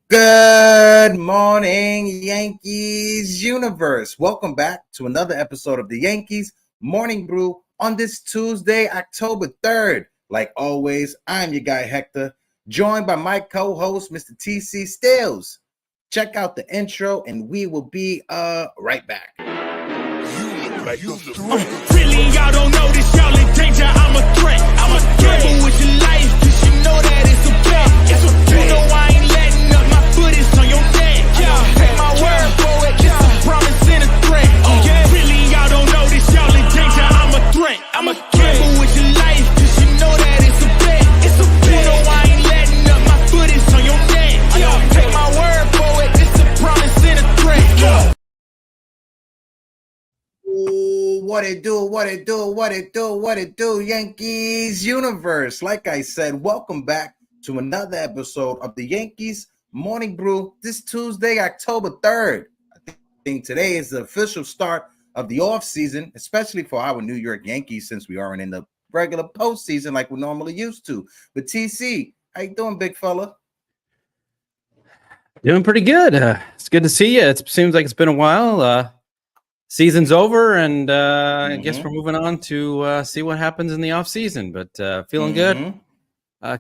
Good morning, Yankees universe. Welcome back to another episode of the Yankees Morning Brew on this Tuesday, October 3rd. Like always, I'm your guy Hector, joined by my co-host, Mr. TC Stills. Check out the intro and we will be right back. Really, y'all don't know this, y'all in danger. I'm a threat. I'm a gamble with your life, cause you know that it's a bet. You know I ain't letting up, my foot is on your neck. Take my word for it, it's a promise and a threat. Really, y'all don't know this, y'all in danger. I'm a threat. I'm a gamble with your life, cause you know that it's a bet. You know I ain't letting up, my foot is on your neck. Take my word for it, it's a promise and a threat. What it do, Yankees universe. Like I said, welcome back to another episode of the Yankees Morning Brew this Tuesday, October 3rd. I think today is the official start of the off season, especially for our New York Yankees, since we aren't in the regular postseason like we're normally used to. But TC, how you doing, big fella? Doing pretty good. It's good to see you. It seems like it's been a while. Season's over, and I guess we're moving on to see what happens in the off season. But feeling good.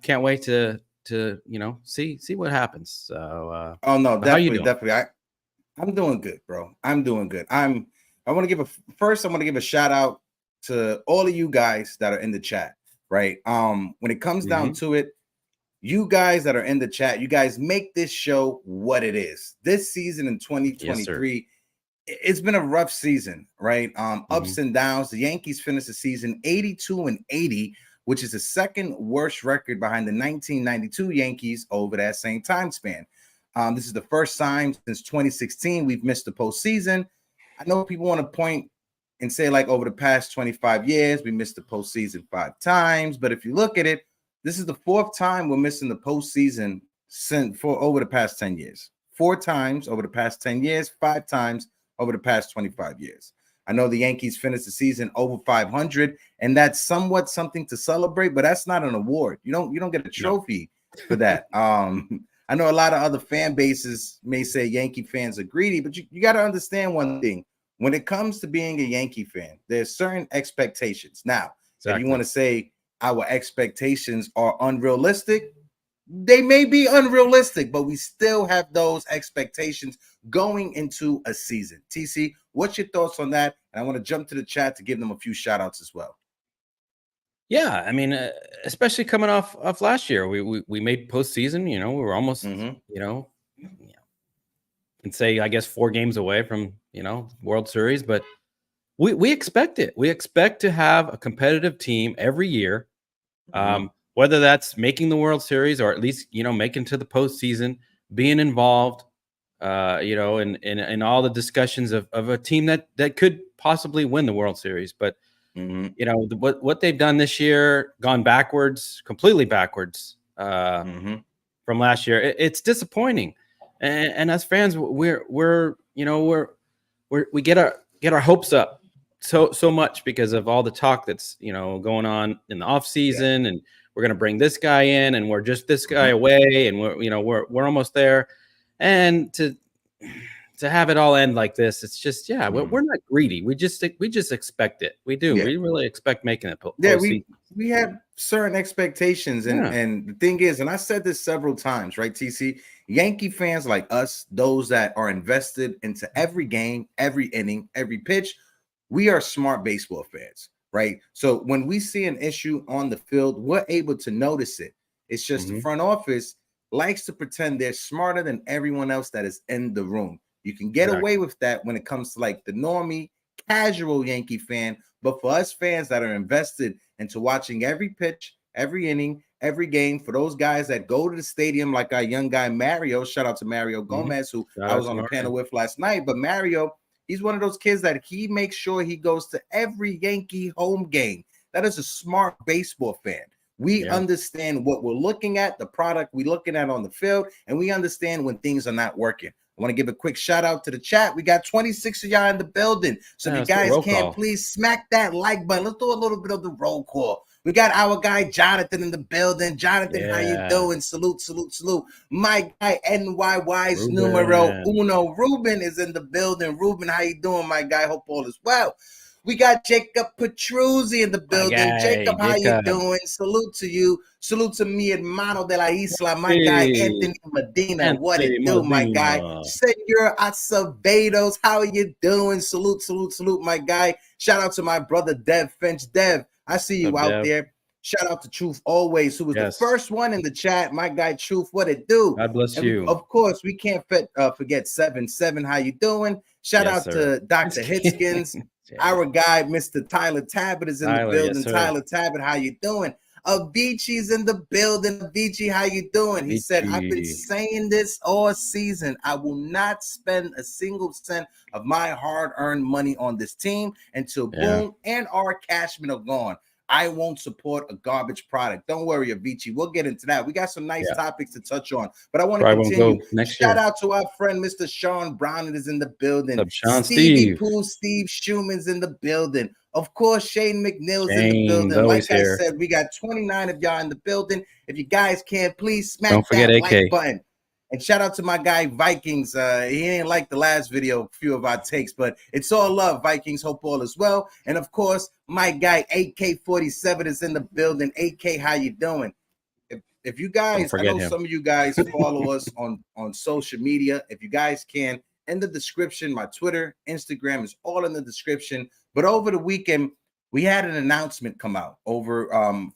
Can't wait to see what happens. So oh no, definitely. I'm doing good, bro. I'm doing good. I want to give a shout out to all of you guys that are in the chat, right? When it comes down to it, you guys that are in the chat, you guys make this show what it is. This season in 2023, it's been a rough season, right? Ups and downs. The Yankees finished the season 82-80, which is the second worst record behind the 1992 Yankees over that same time span. This is the first time since 2016 we've missed the postseason. I know people want to point and say, like, over the past 25 years, we missed the postseason 5 times. But if you look at it, this is the 4th time we're missing the postseason for over the past 10 years. 4 times over the past 10 years, 5 times over the past 25 years. I know the Yankees finished the season over 500, and that's somewhat something to celebrate, but that's not an award. You don't get a trophy for that. I know a lot of other fan bases may say Yankee fans are greedy, but you got to understand one thing. When it comes to being a Yankee fan, there's certain expectations. Now, if you want to say our expectations are unrealistic, they may be unrealistic, but we still have those expectations going into a season. TC, what's your thoughts on that? And I want to jump to the chat to give them a few shout outs as well. Yeah, I mean, especially coming off last year, we made postseason. We were almost, can say, I guess, 4 games away from World Series, but we expect it. We expect to have a competitive team every year. Whether that's making the World Series or at least, making to the postseason, being involved, in all the discussions of a team that could possibly win the World Series. But, what they've done this year, gone backwards, completely backwards from last year. It's disappointing. And as fans, we get our hopes up so much because of all the talk that's, going on in the off season, and we're going to bring this guy in, and we're just this guy away, and we're almost there. And to have it all end like this, it's just, we're not greedy. We just expect it. We do. We really expect making it. We have certain expectations, and the thing is, and I said this several times, right, TC? Yankee fans like us, those that are invested into every game, every inning, every pitch, we are smart baseball fans. Right. So when we see an issue on the field, we're able to notice it. It's just the front office likes to pretend they're smarter than everyone else that is in the room. You can get away with that when it comes to like the normie, casual Yankee fan. But for us fans that are invested into watching every pitch, every inning, every game, for those guys that go to the stadium, like our young guy Mario, shout out to Mario Gomez, who I was on a panel with last night. But Mario, he's one of those kids that he makes sure he goes to every Yankee home game. That is a smart baseball fan. We understand what we're looking at, the product we're looking at on the field, and we understand when things are not working. I want to give a quick shout out to the chat. We got 26 of y'all in the building. So if you guys can, please smack that like button. Let's do a little bit of the roll call. We got our guy Jonathan in the building. Jonathan, how you Yeah. doing? Salute, salute, salute. My guy NYY's Ruben. numero uno. Ruben is in the building. Ruben, how you doing, my guy? Hope all is well. We got Jacob Petruzzi in the building. guy, Jacob, how you Jacob. doing? Salute to you. Salute to mi hermano de la isla, my Hey, guy Anthony Medina. What it Anthony do, my guy? Medina. Senor Acevedos, how are you doing? Salute, salute, salute, my guy. Shout out to my brother Dev Finch. Dev, I see you What's up, out Dev? there. Shout out to Truth Always, who was Yes. the first one in the chat. My guy Truth, what it do? God bless And you. of course, we can't forget 7-7. How you doing? Shout Yes, out sir. to Dr. Hitskins. Our guy, Mr. Tyler Tabbitt, is in the building. Yes, Tyler Tabbitt, how you doing? Avicii's in the building. Avicii, how you doing? He said, I've been saying this all season. I will not spend a single cent of my hard-earned money on this team until Boone and our Cashman are gone. I won't support a garbage product. Don't worry, Avicii. We'll get into that. We got some nice topics to touch on, but I want to continue. Shout out to our friend, Mr. Sean Brown, that is in the building. What's up, Sean? Stevie Pooh, Steve Schumann's in the building. Of course, Shane McNeil's in the building. Like I said, we got 29 of y'all in the building. If you guys can, please smack that like button. And shout out to my guy Vikings. He didn't like the last video, a few of our takes, but it's all love. Vikings, hope all is well. And of course, my guy AK47 is in the building. AK, how you doing? If you guys, I know some of you guys follow us on social media. If you guys can, in the description, my Twitter, Instagram is all in the description. But over the weekend, we had an announcement come out over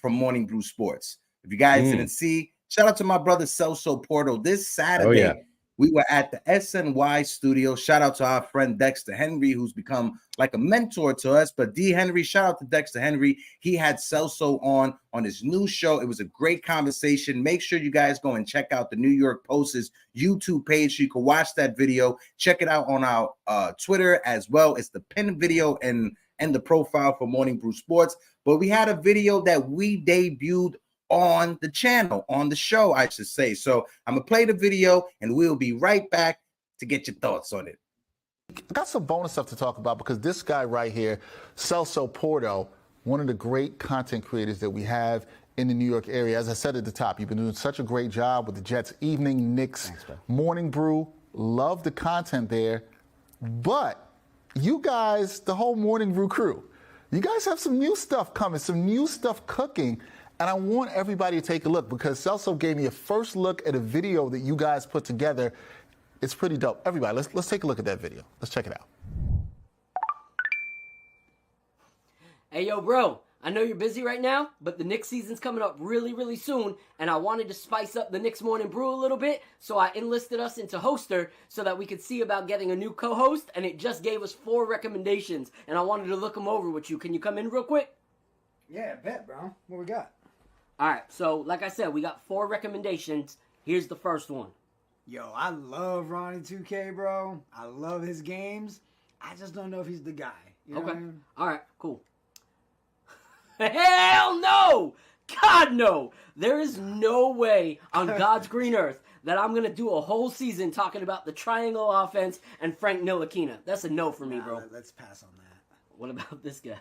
from Morning Brew Sports. If you guys didn't see, shout out to my brother Celso Porto. This Saturday, we were at the SNY studio. Shout out to our friend Dexter Henry, who's become like a mentor to us. But D. Henry, shout out to Dexter Henry. He had Celso on his new show. It was a great conversation. Make sure you guys go and check out the New York Post's YouTube page so you can watch that video. Check it out on our Twitter as well. It's the pinned video and the profile for Morning Brew Sports. But we had a video that we debuted on the channel, on the show, I should say. So I'm gonna play the video and we'll be right back to get your thoughts on it. I got some bonus stuff to talk about because this guy right here, Celso Porto, one of the great content creators that we have in the New York area. As I said at the top, you've been doing such a great job with the Jets Evening, Knicks, Morning Brew. Love the content there. But you guys, the whole Morning Brew crew, you guys have some new stuff coming, some new stuff cooking. And I want everybody to take a look because Celso gave me a first look at a video that you guys put together. It's pretty dope. Everybody, let's take a look at that video. Let's check it out. Hey, yo, bro, I know you're busy right now, but the Knicks season's coming up really, really soon, and I wanted to spice up the Knicks Morning Brew a little bit, so I enlisted us into Hoster so that we could see about getting a new co-host, and it just gave us 4 recommendations, and I wanted to look them over with you. Can you come in real quick? Yeah, bet, bro. What we got? All right, so like I said, we got 4 recommendations. Here's the first one. Yo, I love Ronnie 2K, bro. I love his games. I just don't know if he's the guy. You know what I mean? All right, cool. Hell no! God, no! There is no way on God's green earth that I'm going to do a whole season talking about the triangle offense and Frank Ntilikina. That's a no for me, bro. Let's pass on that. What about this guy?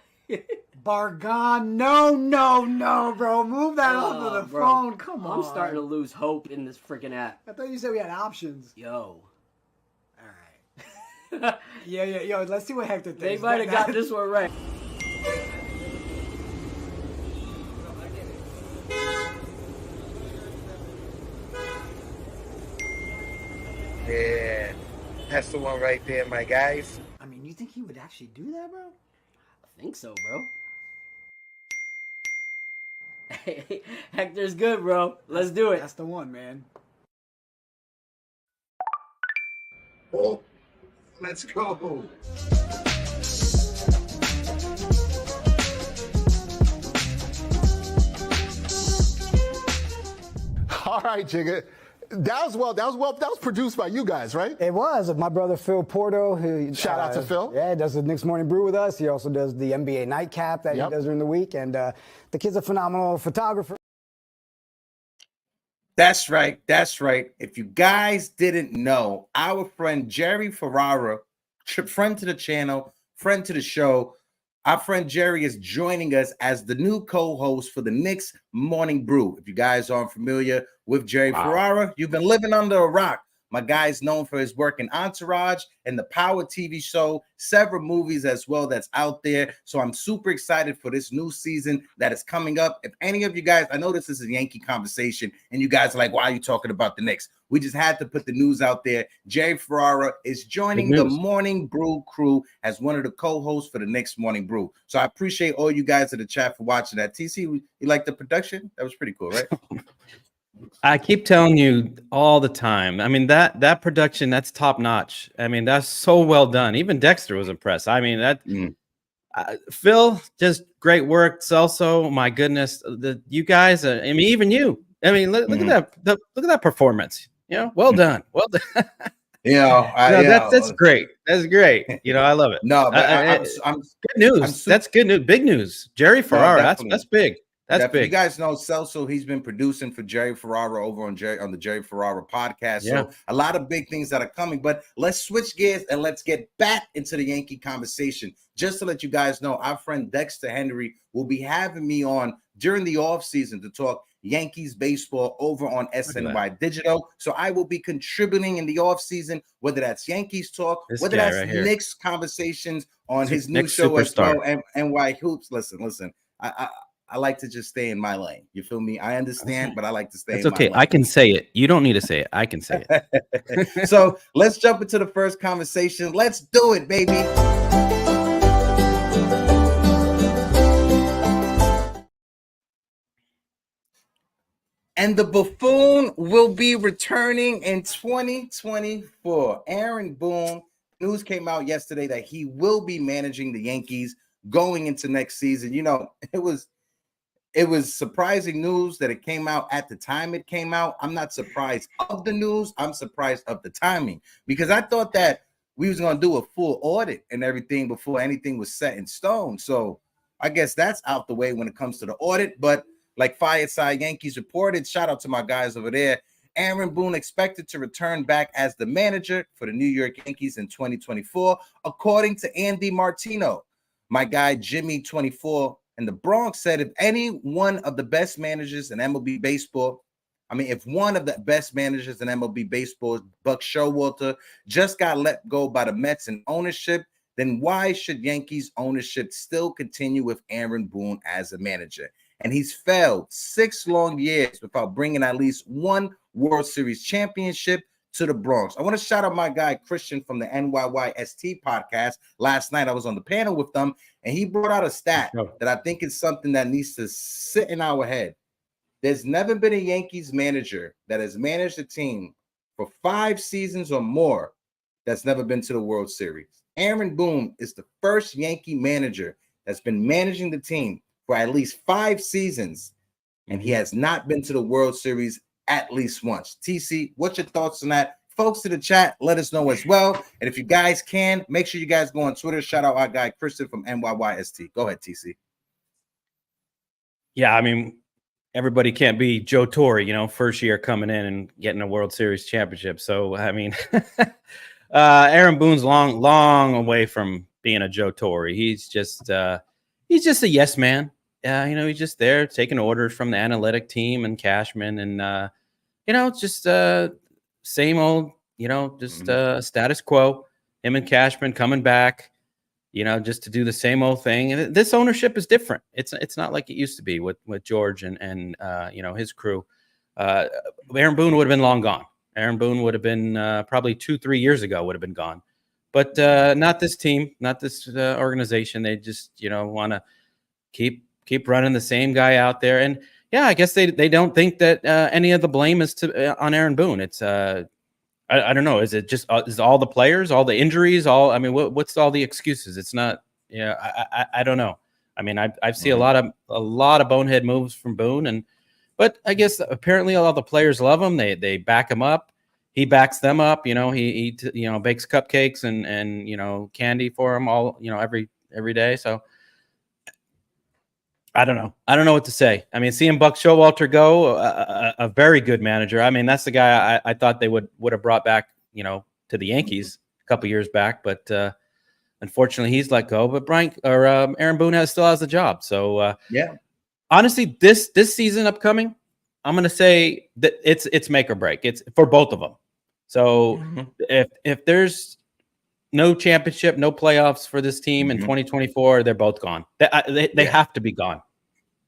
Bargon, no, bro. Move that off of the phone. Come on. I'm starting to lose hope in this freaking app. I thought you said we had options. Yo. All right. Yeah. Yo, let's see what Hector thinks. They might have got this one right. Yeah, that's the one right there, my guys. I mean, you think he would actually do that, bro? I think so, bro. Hector's good, bro. Let's do it. That's the one, man. Oh, let's go. All right, Jigga. That was produced by you guys, right? It was. My brother Phil Porto. Who, Shout out to Phil. Yeah, does the Knicks Morning Brew with us. He also does the NBA Nightcap that he does during the week. And the kid's a phenomenal photographer. That's right. That's right. If you guys didn't know, our friend Jerry Ferrara, friend to the channel, friend to the show, Our friend Jerry is joining us as the new co-host for the Knicks Morning Brew. If you guys aren't familiar with Jerry Ferrara, you've been living under a rock. My guy is known for his work in Entourage and the Power TV show, several movies as well that's out there. So I'm super excited for this new season that is coming up. If any of you guys, I know this is a Yankee conversation, and you guys are like, why are you talking about the Knicks? We just had to put the news out there. Jerry Ferrara is joining the Morning Brew crew as one of the co-hosts for the Knicks Morning Brew. So I appreciate all you guys in the chat for watching that. TC, you like the production? That was pretty cool, right? I keep telling you all the time. I mean, that production, that's top notch. I mean, that's so well done. Even Dexter was impressed. I mean, that Phil, just great work. Celso, my goodness, you guys. I mean, even you. I mean, look at that. Look at that performance. You know, well done. Well done. That's great. That's great. You know, I love it. No, but I'm good news. That's good news. Big news. Jerry Ferrara. That's big. That's big. You guys know Celso, he's been producing for Jerry Ferrara over on the Jerry Ferrara podcast. Yeah. So a lot of big things that are coming, but let's switch gears and let's get back into the Yankee conversation. Just to let you guys know, our friend Dexter Henry will be having me on during the off season to talk Yankees baseball over on SNY Digital. So I will be contributing in the off season, whether that's Yankees talk, whether that's Knicks conversations on his new show as well, and NY Hoops. Listen, I like to just stay in my lane. You feel me? I understand, but I like to stay in my lane. I can say it. You don't need to say it. I can say it. So let's jump into the first conversation. Let's do it, baby. And the buffoon will be returning in 2024. Aaron Boone, news came out yesterday that he will be managing the Yankees going into next season. You know, it was surprising news that it came out at the time it came out. I'm not surprised of the news. I'm surprised of the timing, because I thought that we was going to do a full audit and everything before anything was set in stone. So I guess that's out the way when it comes to the audit. But like Fireside Yankees reported, shout out to my guys over there, Aaron Boone expected to return back as the manager for the New York Yankees in 2024, according to Andy Martino. My guy Jimmy24 in the Bronx said if any one of the best managers in MLB baseball, if one of the best managers in MLB baseball, Buck Showalter, just got let go by the Mets in ownership, then why should Yankees ownership still continue with Aaron Boone as a manager? And he's failed 6 long years without bringing at least one World Series championship to the Bronx. I want to shout out my guy Christian from the NYYST podcast. Last night I was on the panel with them, and he brought out a stat that I think is something that needs to sit in our head. There's never been a Yankees manager that has managed a team for 5 seasons or more that's never been to the World Series. Aaron Boone is the first Yankee manager that's been managing the team for at least 5 seasons, and he has not been to the World Series at least once. TC, what's your thoughts on that? Folks in the chat, let us know as well. And if you guys can, make sure you guys go on Twitter. Shout out our guy Christian from NYYST. Go ahead, TC. Yeah, everybody can't be Joe Torre, first year coming in and getting a World Series championship. So, Aaron Boone's long away from being a Joe Torre. He's just a yes man. He's just there taking orders from the analytic team and Cashman, and just same old, status quo. Him and Cashman coming back, just to do the same old thing. And this ownership is different. It's not like it used to be with George and his crew. Aaron Boone would have been long gone. Aaron Boone would have been probably 2-3 years ago would have been gone. But not this team, not this organization. They just want to keep running the same guy out there. And yeah, I guess they don't think that any of the blame is on Aaron Boone. It's I don't know. Is it just is all the players, all the injuries, what's all the excuses? It's not. I don't know. I see a lot of bonehead moves from Boone, but I guess apparently all the players love him. They back him up. He backs them up. He bakes cupcakes and candy for them all every day. So I don't know. I don't know what to say. Seeing Buck Showalter go, a very good manager. That's the guy I thought they would have brought back, to the Yankees a couple years back. But Unfortunately, he's let go, but Aaron Boone still has the job. So yeah, honestly, this season upcoming, I'm gonna say that it's make or break. It's for both of them. So if there's no championship, no playoffs for this team in 2024, they're both gone. They have to be gone.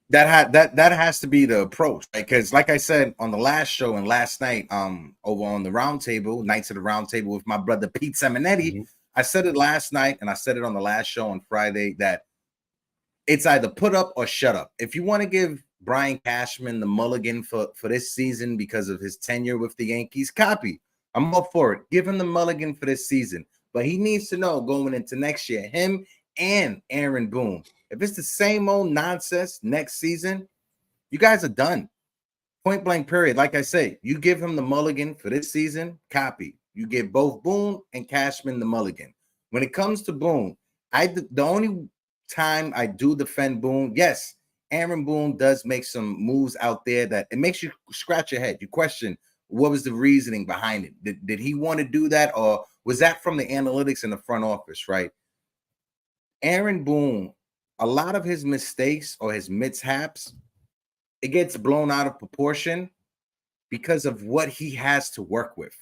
That has to be the approach, because like I said on the last show and last night, over on the round table, Knights of the Round Table with my brother Pete Seminetti, I said it last night and I said it on the last show on Friday that it's either put up or shut up. If you want to give Brian Cashman the mulligan for this season because of his tenure with the Yankees, copy. I'm all for it. Give him the mulligan for this season. But he needs to know going into next year, him and Aaron Boone, if it's the same old nonsense next season, you guys are done. Point blank period. Like I say, you give him the mulligan for this season, copy. You give both Boone and Cashman the mulligan. When it comes to Boone, the only time I do defend Boone, yes, Aaron Boone does make some moves out there that it makes you scratch your head. You question what was the reasoning behind it. Did he want to do that, or was that from the analytics in the front office, right? Aaron Boone, a lot of his mistakes or his mishaps, it gets blown out of proportion because of what he has to work with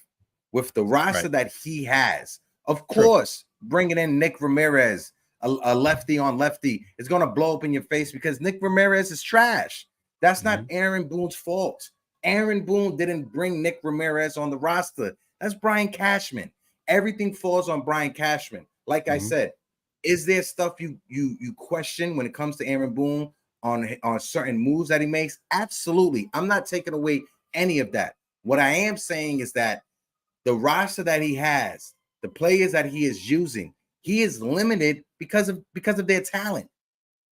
the roster that he has. Of course, bringing in Nick Ramirez, a lefty on lefty, is going to blow up in your face because Nick Ramirez is trash. That's not Aaron Boone's fault. Aaron Boone didn't bring Nick Ramirez on the roster. That's Brian Cashman. Everything falls on Brian Cashman. Like I said, is there stuff you question when it comes to Aaron Boone on certain moves that he makes? Absolutely. I'm not taking away any of that. What I am saying is that the roster that he has, the players that he is using, he is limited because of their talent.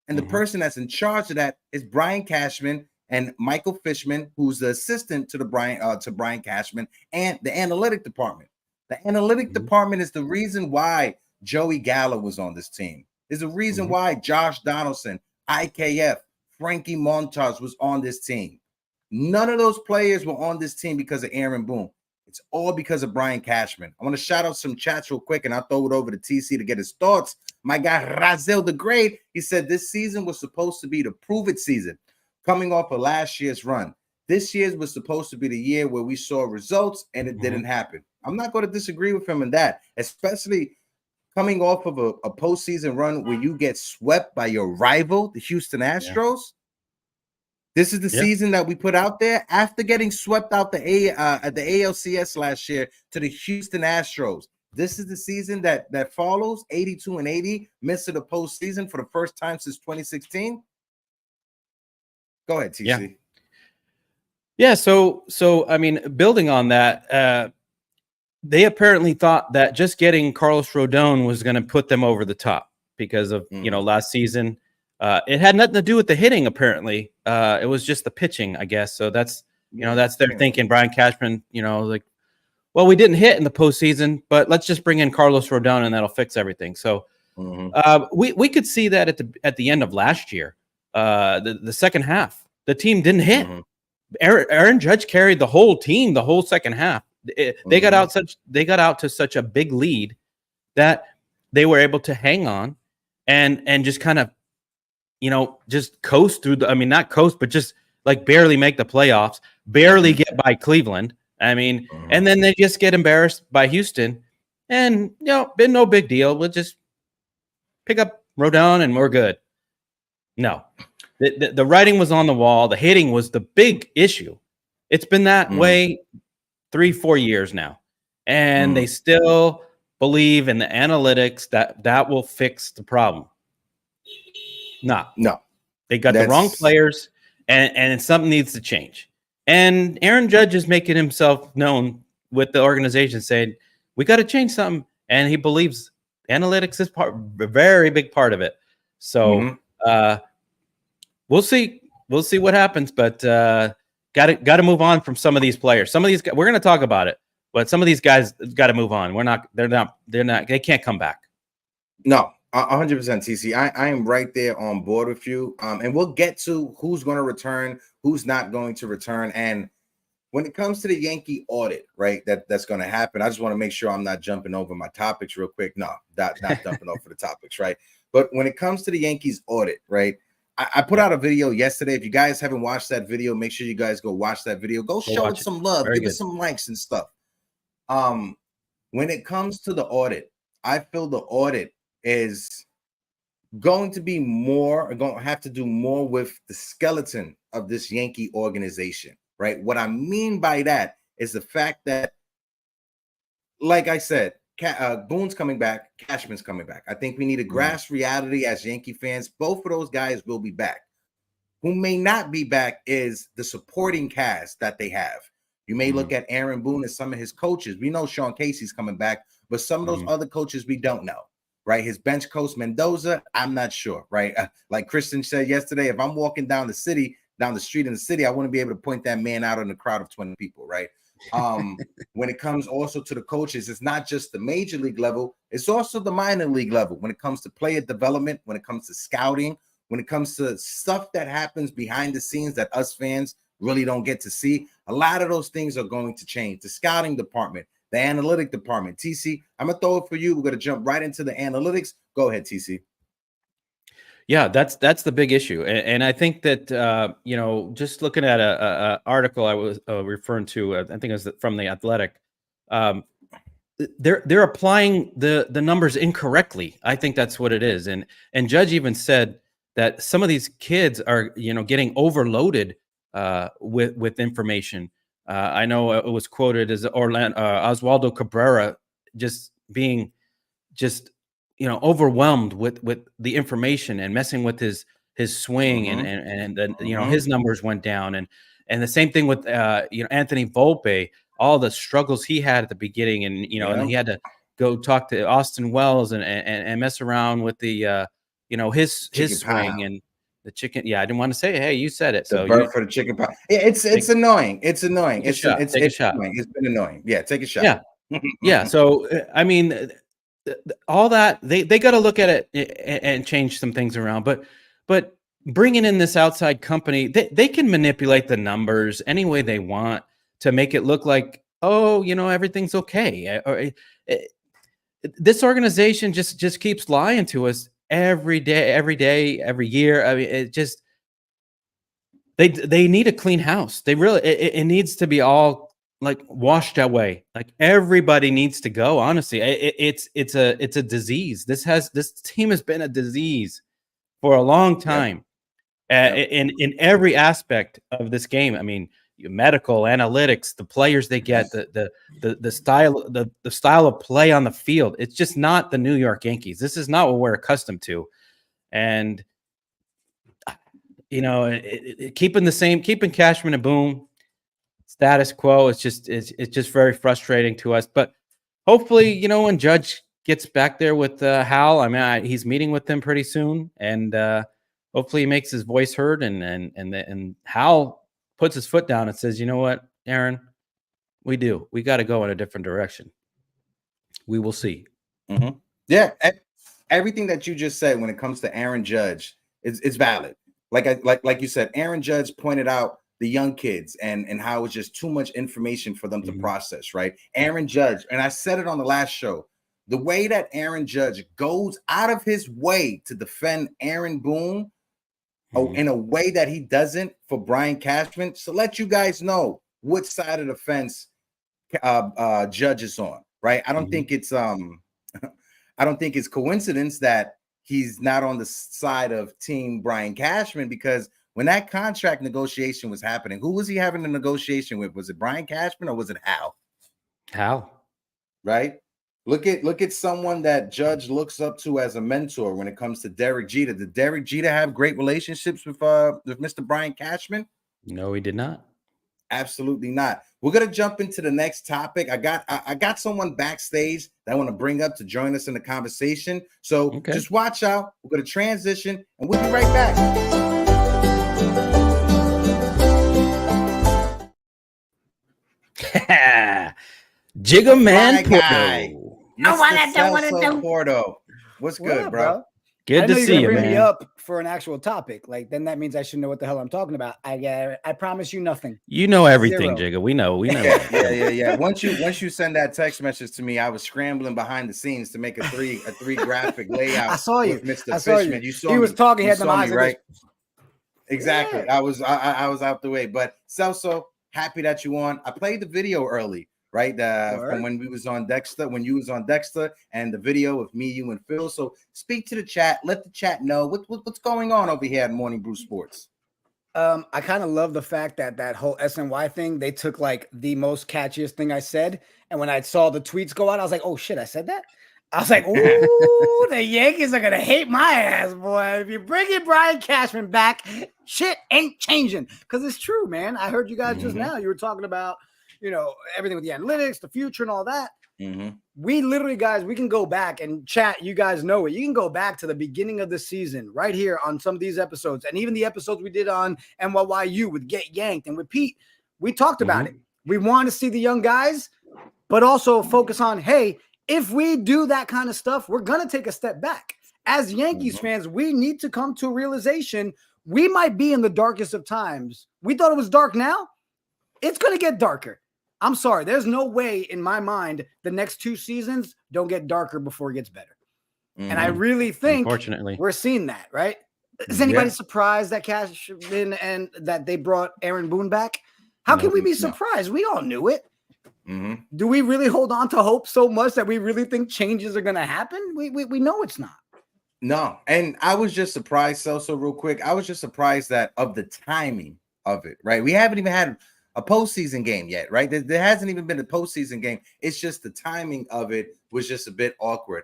And the person that's in charge of that is Brian Cashman and Michael Fishman, who's the assistant to Brian Cashman, and the analytic department. The analytic department is the reason why Joey Gallo was on this team. There's a reason why Josh Donaldson, IKF, Frankie Montas was on this team. None of those players were on this team because of Aaron Boone. It's all because of Brian Cashman. I want to shout out some chats real quick, and I'll throw it over to TC to get his thoughts. My guy Razel the Great, he said this season was supposed to be the prove it season, coming off of last year's run. This year's was supposed to be the year where we saw results, and it didn't happen. I'm not going to disagree with him in that, especially coming off of a postseason run where you get swept by your rival, the Houston Astros. This is the season that we put out there after getting swept out at the ALCS last year to the Houston Astros. This is the season that follows 82-80, missing the postseason for the first time since 2016. Go ahead, TC. Yeah. So I mean, building on that, they apparently thought that just getting Carlos Rodon was going to put them over the top because of last season. It had nothing to do with the hitting. Apparently, it was just the pitching, I guess. So that's that's their thinking. Brian Cashman, like, well, we didn't hit in the postseason, but let's just bring in Carlos Rodon and that'll fix everything. So we could see that at the end of last year, the second half, the team didn't hit. Aaron Judge carried the whole team the whole second half. They got out to such a big lead that they were able to hang on and just kind of just coast through not coast, but just like barely make the playoffs, barely get by Cleveland. I mean, and then they just get embarrassed by Houston, and been no big deal. We'll just pick up Rodon and we're good. No, the writing was on the wall. The hitting was the big issue. It's been that way 3-4 years now, and they still believe in the analytics that will fix the problem. No, they got the wrong players, and something needs to change. And Aaron Judge is making himself known with the organization, saying we got to change something, and he believes analytics is a very big part of it. So we'll see what happens, but got to move on from some of these players. Some of these we're going to talk about it, but some of these guys got to move on. They can't come back. No. 100% TC. I am right there on board with you. And we'll get to who's going to return, who's not going to return. And when it comes to the Yankee audit, right? That's going to happen. I just want to make sure I'm not jumping over my topics real quick. No, not jumping over the topics, right? But when it comes to the Yankees audit, right? I put out a video yesterday. If you guys haven't watched that video, make sure you guys go watch that video. Go show it some love. Give it some likes and stuff. When it comes to the audit, I feel the audit is going to be more, going to have to do more with the skeleton of this Yankee organization, right? What I mean by that is the fact that, like I said, Boone's coming back, Cashman's coming back. I think we need to grasp reality as Yankee fans. Both of those guys will be back. Who may not be back is the supporting cast that they have. You may look at Aaron Boone and some of his coaches. We know Sean Casey's coming back, but some of those other coaches we don't know, right? His bench coach Mendoza, I'm not sure, right? Like Kristen said yesterday, if I'm walking down the street in the city, I want to be able to point that man out in a crowd of 20 people, right? When it comes also to the coaches, it's not just the major league level, it's also the minor league level. When it comes to player development, when it comes to scouting, when it comes to stuff that happens behind the scenes that us fans really don't get to see, a lot of those things are going to change. The scouting department, the analytic department. TC, I'm gonna throw it for you. We're gonna jump right into the analytics. Go ahead, TC. Yeah, that's the big issue, and I think that just looking at a article I was referring to, I think it was from the Athletic. They're applying the numbers incorrectly. I think that's what it is, and Judge even said that some of these kids are getting overloaded with information. I know it was quoted as Oswaldo Cabrera just being overwhelmed with the information and messing with his swing and then his numbers went down, and the same thing with Anthony Volpe, all the struggles he had at the beginning, and and he had to go talk to Austin Wells and mess around with the his swing and the chicken. Yeah, I didn't want to say it. Hey, you said it. The bird for the chicken pie. Yeah, it's annoying. It's annoying. It's take a shot. Annoying. It's been annoying. Yeah, take a shot. Yeah, yeah. So I mean, all that they got to look at it and change some things around. But bringing in this outside company, they can manipulate the numbers any way they want to make it look like, everything's okay. This organization just keeps lying to us every day, every year. I mean, it just they need a clean house. They really it needs to be all like washed away. Like everybody needs to go. Honestly, it's a disease. This team has been a disease for a long time, in every aspect of this game. I mean, medical, analytics, the players they get, the style of play on the field. It's just not the New York Yankees. This is not what we're accustomed to, and keeping Cashman and Boone status quo. It's just very frustrating to us. But hopefully, when Judge gets back there with Hal, I mean, he's meeting with them pretty soon, and hopefully he makes his voice heard, and Hal puts his foot down and says, you know what, Aaron, we got to go in a different direction. We will see. Yeah, everything that you just said when it comes to Aaron Judge, it's valid. Like you said, Aaron Judge pointed out the young kids and how it's just too much information for them to process, right? Aaron Judge, and I said it on the last show, the way that Aaron Judge goes out of his way to defend Aaron Boone in a way that he doesn't for Brian Cashman, so let you guys know what side of the fence Judge is on, right? I don't think it's coincidence that he's not on the side of Team Brian Cashman, because when that contract negotiation was happening, who was he having the negotiation with? Was it Brian Cashman or was it Hal? Hal, right? Look at someone that Judge looks up to as a mentor when it comes to Derek Jeter. Did Derek Jeter have great relationships with Mr. Brian Cashman? No, he did not. Absolutely not. We're gonna jump into the next topic. I got someone backstage that I want to bring up to join us in the conversation. So just watch out. We're gonna transition, and we'll be right back. Jigga Man Porto. Porto. What's good, bro? Good I to know you're see gonna you, bring me man. up for an actual topic. Like, then that means I should know what the hell I'm talking about. I promise you nothing. You know everything, Zero. Jigga. We know. Yeah. Once you send that text message to me, I was scrambling behind the scenes to make a three graphic layout. I saw you. with Mr. I saw Fishman. you. You saw He me. was talking. He You had them saw eyes me, like this. right? Exactly. Yeah. I was out the way, but Celso, happy that you on. I played the video early, right? From when we was on Dexter, when you was on Dexter, and the video of me, you, and Phil. So speak to the chat. Let the chat know what's going on over here at Morning Brew Sports. I kind of love the fact that whole SNY thing, they took like the most catchiest thing I said. And when I saw the tweets go out, I was like, oh shit, I said that. I was like, ooh, the Yankees are going to hate my ass, boy. If you bring in Brian Cashman back, shit ain't changing. Because it's true, man. I heard you guys just now. You were talking about, everything with the analytics, the future and all that. We literally, guys, we can go back and chat. You guys know it. You can go back to the beginning of the season right here on some of these episodes. And even the episodes we did on NYYU with Get Yanked and with Pete, we talked about it. We want to see the young guys, but also focus on, hey, if we do that kind of stuff, we're going to take a step back. As Yankees fans, we need to come to a realization we might be in the darkest of times. We thought it was dark now. It's going to get darker. I'm sorry. There's no way in my mind the next 2 seasons don't get darker before it gets better. And I really think Unfortunately, we're seeing that, right? Is anybody surprised that Cashman and that they brought Aaron Boone back? How can we be surprised? We all knew it. Do we really hold on to hope so much that we really think changes are going to happen? We know it's not. No, and I was just surprised, Celso, real quick. I was just surprised that of the timing of it, right? We haven't even had a postseason game yet, right? There hasn't even been a postseason game. It's just the timing of it was just a bit awkward.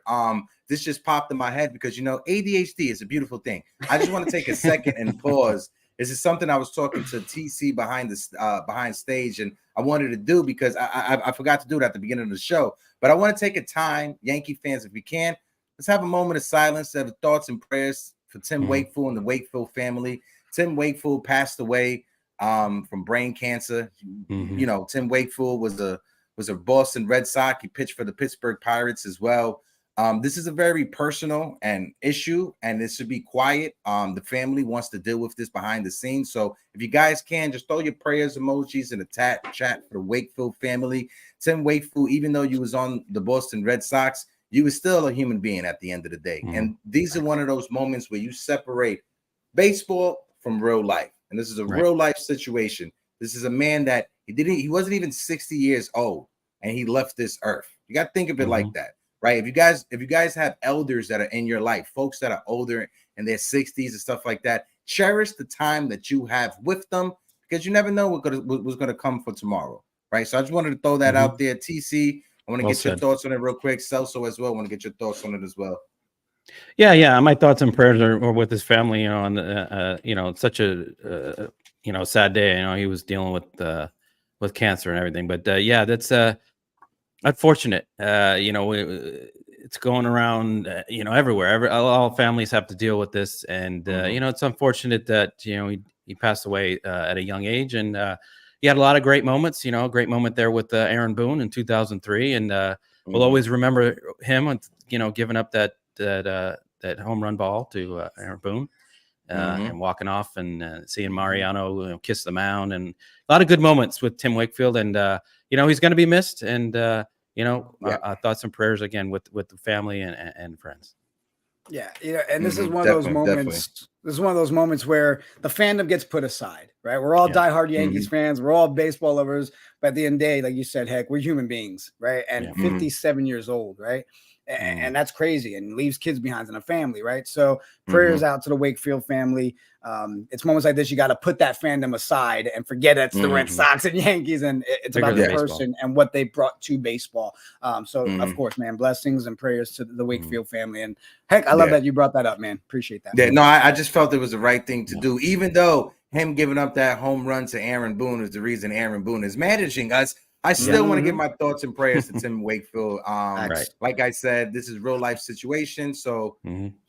This just popped in my head because, ADHD is a beautiful thing. I just want to take a second and pause. This is something I was talking to TC behind stage, and I wanted to do because I forgot to do it at the beginning of the show. But I want to take a time, Yankee fans, if we can, let's have a moment of silence, have thoughts and prayers for Tim Wakefield and the Wakefield family. Tim Wakefield passed away from brain cancer. Tim Wakefield was a Boston Red Sox. He pitched for the Pittsburgh Pirates as well. This is a very personal issue, and this should be quiet. The family wants to deal with this behind the scenes. So if you guys can, just throw your prayers emojis in the chat for the Wakefield family. Tim Wakefield, even though you was on the Boston Red Sox, you was still a human being at the end of the day. And these are one of those moments where you separate baseball from real life. And this is a real life situation. This is a man that he wasn't even 60 years old, and he left this earth. You got to think of it like that. Right. If you guys have elders that are in your life, folks that are older in their 60s and stuff like that, cherish the time that you have with them, because you never know what's going to come for tomorrow. Right. So I just wanted to throw that out there. TC, I want to get your thoughts on it real quick. Celso as well. I want to get your thoughts on it as well. Yeah. My thoughts and prayers are with his family. On it's such a sad day. He was dealing with cancer and everything. But that's unfortunate. It's going around, everywhere. All families have to deal with this, and it's unfortunate that he passed away at a young age, and he had a lot of great moments. A great moment there with Aaron Boone in 2003, and we'll always remember him, giving up that home run ball to Aaron Boone. And walking off and seeing Mariano kiss the mound, and a lot of good moments with Tim Wakefield, and he's going to be missed, and thoughts and prayers again with the family and friends. Yeah, and this is one of those moments. This is one of those moments where the fandom gets put aside, right? We're all diehard Yankees fans. We're all baseball lovers, but at the end of the day, like you said, heck, we're human beings, right? And 57 years old, right? And that's crazy, and leaves kids behind and a family, right? So prayers out to the Wakefield family. It's moments like this you got to put that fandom aside and forget it's the Red Sox and Yankees, and it's about the person and what they brought to baseball. Of course, man, blessings and prayers to the Wakefield family. And heck, I love that you brought that up, man. Appreciate that. Yeah, no, I just felt it was the right thing to do, even though him giving up that home run to Aaron Boone is the reason Aaron Boone is managing us. I still want to give my thoughts and prayers to Tim Wakefield. Like I said, this is real life situation. So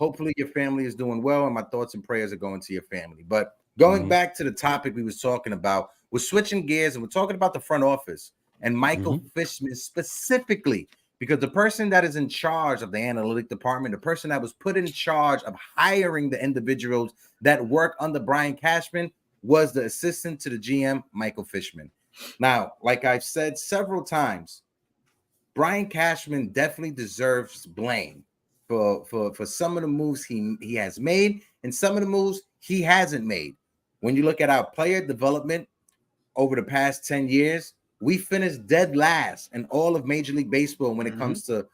hopefully your family is doing well, and my thoughts and prayers are going to your family. But going back to the topic we was talking about, we're switching gears and we're talking about the front office and Michael Fishman specifically, because the person that is in charge of the analytic department, the person that was put in charge of hiring the individuals that work under Brian Cashman, was the assistant to the GM, Michael Fishman. Now, like I've said several times, Brian Cashman definitely deserves blame for some of the moves he has made and some of the moves he hasn't made. When you look at our player development over the past 10 years, we finished dead last in all of Major League Baseball when it comes to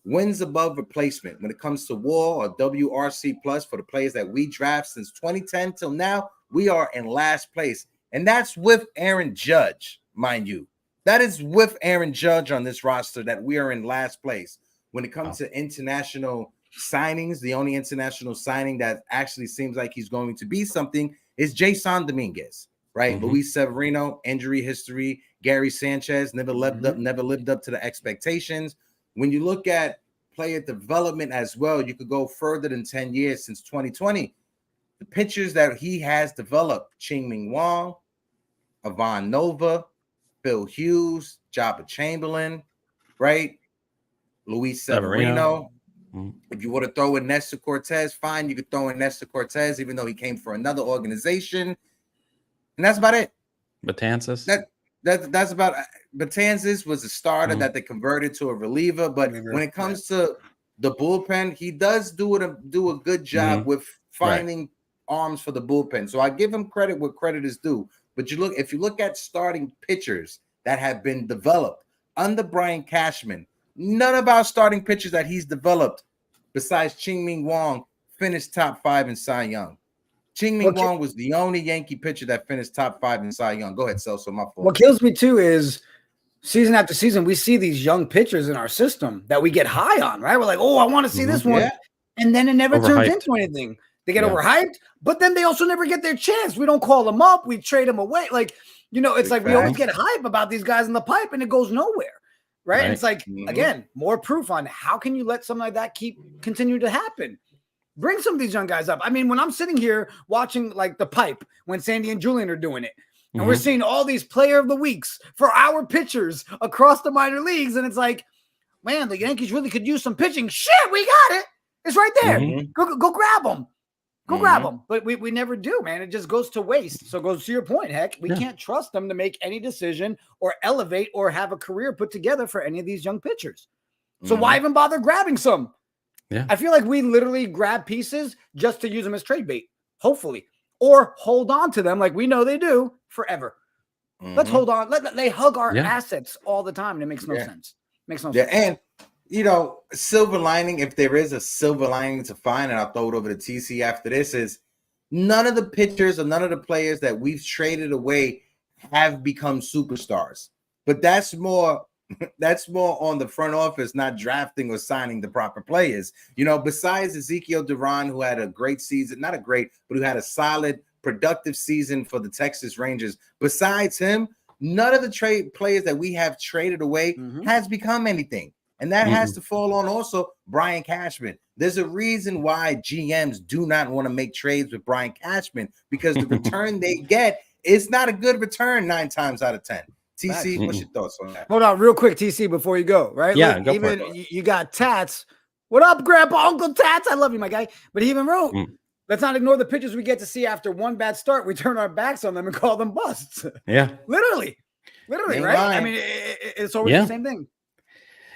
wins above replacement, when it comes to WAR or WRC plus for the players that we draft since 2010 till now. We are in last place, and that's with Aaron Judge, mind you. That is with Aaron Judge on this roster that we are in last place. When it comes to international signings, the only international signing that actually seems like he's going to be something is Jason Dominguez, right? Luis Severino, injury history. Gary Sanchez never lived up to the expectations. When you look at player development as well, you could go further than 10 years since 2020. The pitchers that he has developed: Ching-Ming Wong, Ivan Nova, Phil Hughes, Jabba Chamberlain, right? Luis Severino. If you want to throw in Nestor Cortez, fine, you could throw in Nestor Cortez, even though he came for another organization. And that's about it. Betances. That's about it. Betances was a starter that they converted to a reliever, but when it comes to the bullpen, he does do a good job with finding arms for the bullpen. So I give him credit where credit is due. But if you look at starting pitchers that have been developed under Brian Cashman, none of our starting pitchers that he's developed, besides Ching-Ming Wong, finished top 5 in Cy Young. Ching-Ming Wong was the only Yankee pitcher that finished top 5 in Cy Young. Go ahead, Celso. My fault. What kills me too is season after season, we see these young pitchers in our system that we get high on, right? We're like, oh, I want to see this one. Yeah. And then it never turns into anything. They get overhyped, but then they also never get their chance. We don't call them up. We trade them away. Like, it's like we always get hype about these guys in the pipe and it goes nowhere. Right. And it's like, again, more proof on how can you let something like that continue to happen? Bring some of these young guys up. I mean, when I'm sitting here watching like the pipe, when Sandy and Julian are doing it, and we're seeing all these player of the weeks for our pitchers across the minor leagues. And it's like, man, the Yankees really could use some pitching. Shit, we got it. It's right there. Go grab them. Go grab them. But we never do, man. It just goes to waste. So it goes to your point, Heck. We can't trust them to make any decision or elevate or have a career put together for any of these young pitchers. So why even bother grabbing some? Yeah. I feel like we literally grab pieces just to use them as trade bait, hopefully, or hold on to them like we know they do forever. Let's hold on. They hug our assets all the time, and it makes no sense. Makes no sense. And silver lining, if there is a silver lining to find, and I'll throw it over to TC after this, is none of the pitchers or none of the players that we've traded away have become superstars. But that's more on the front office, not drafting or signing the proper players. Besides Ezekiel Duran, who had a great season, not a great, but who had a solid, productive season for the Texas Rangers. Besides him, none of the trade players that we have traded away has become anything. And that has to fall on also Brian Cashman. There's a reason why GMs do not want to make trades with Brian Cashman, because the return they get is not a good return 9 times out of 10. TC, what's your thoughts on that? Hold on real quick, TC, before you go, right? Yeah, Look, go even for it. you got Tats. What up, Grandpa, Uncle Tats? I love you, my guy. But he even wrote, let's not ignore the pitchers we get to see after one bad start. We turn our backs on them and call them busts. Yeah. Literally, right? Lying. I mean, it's always the same thing.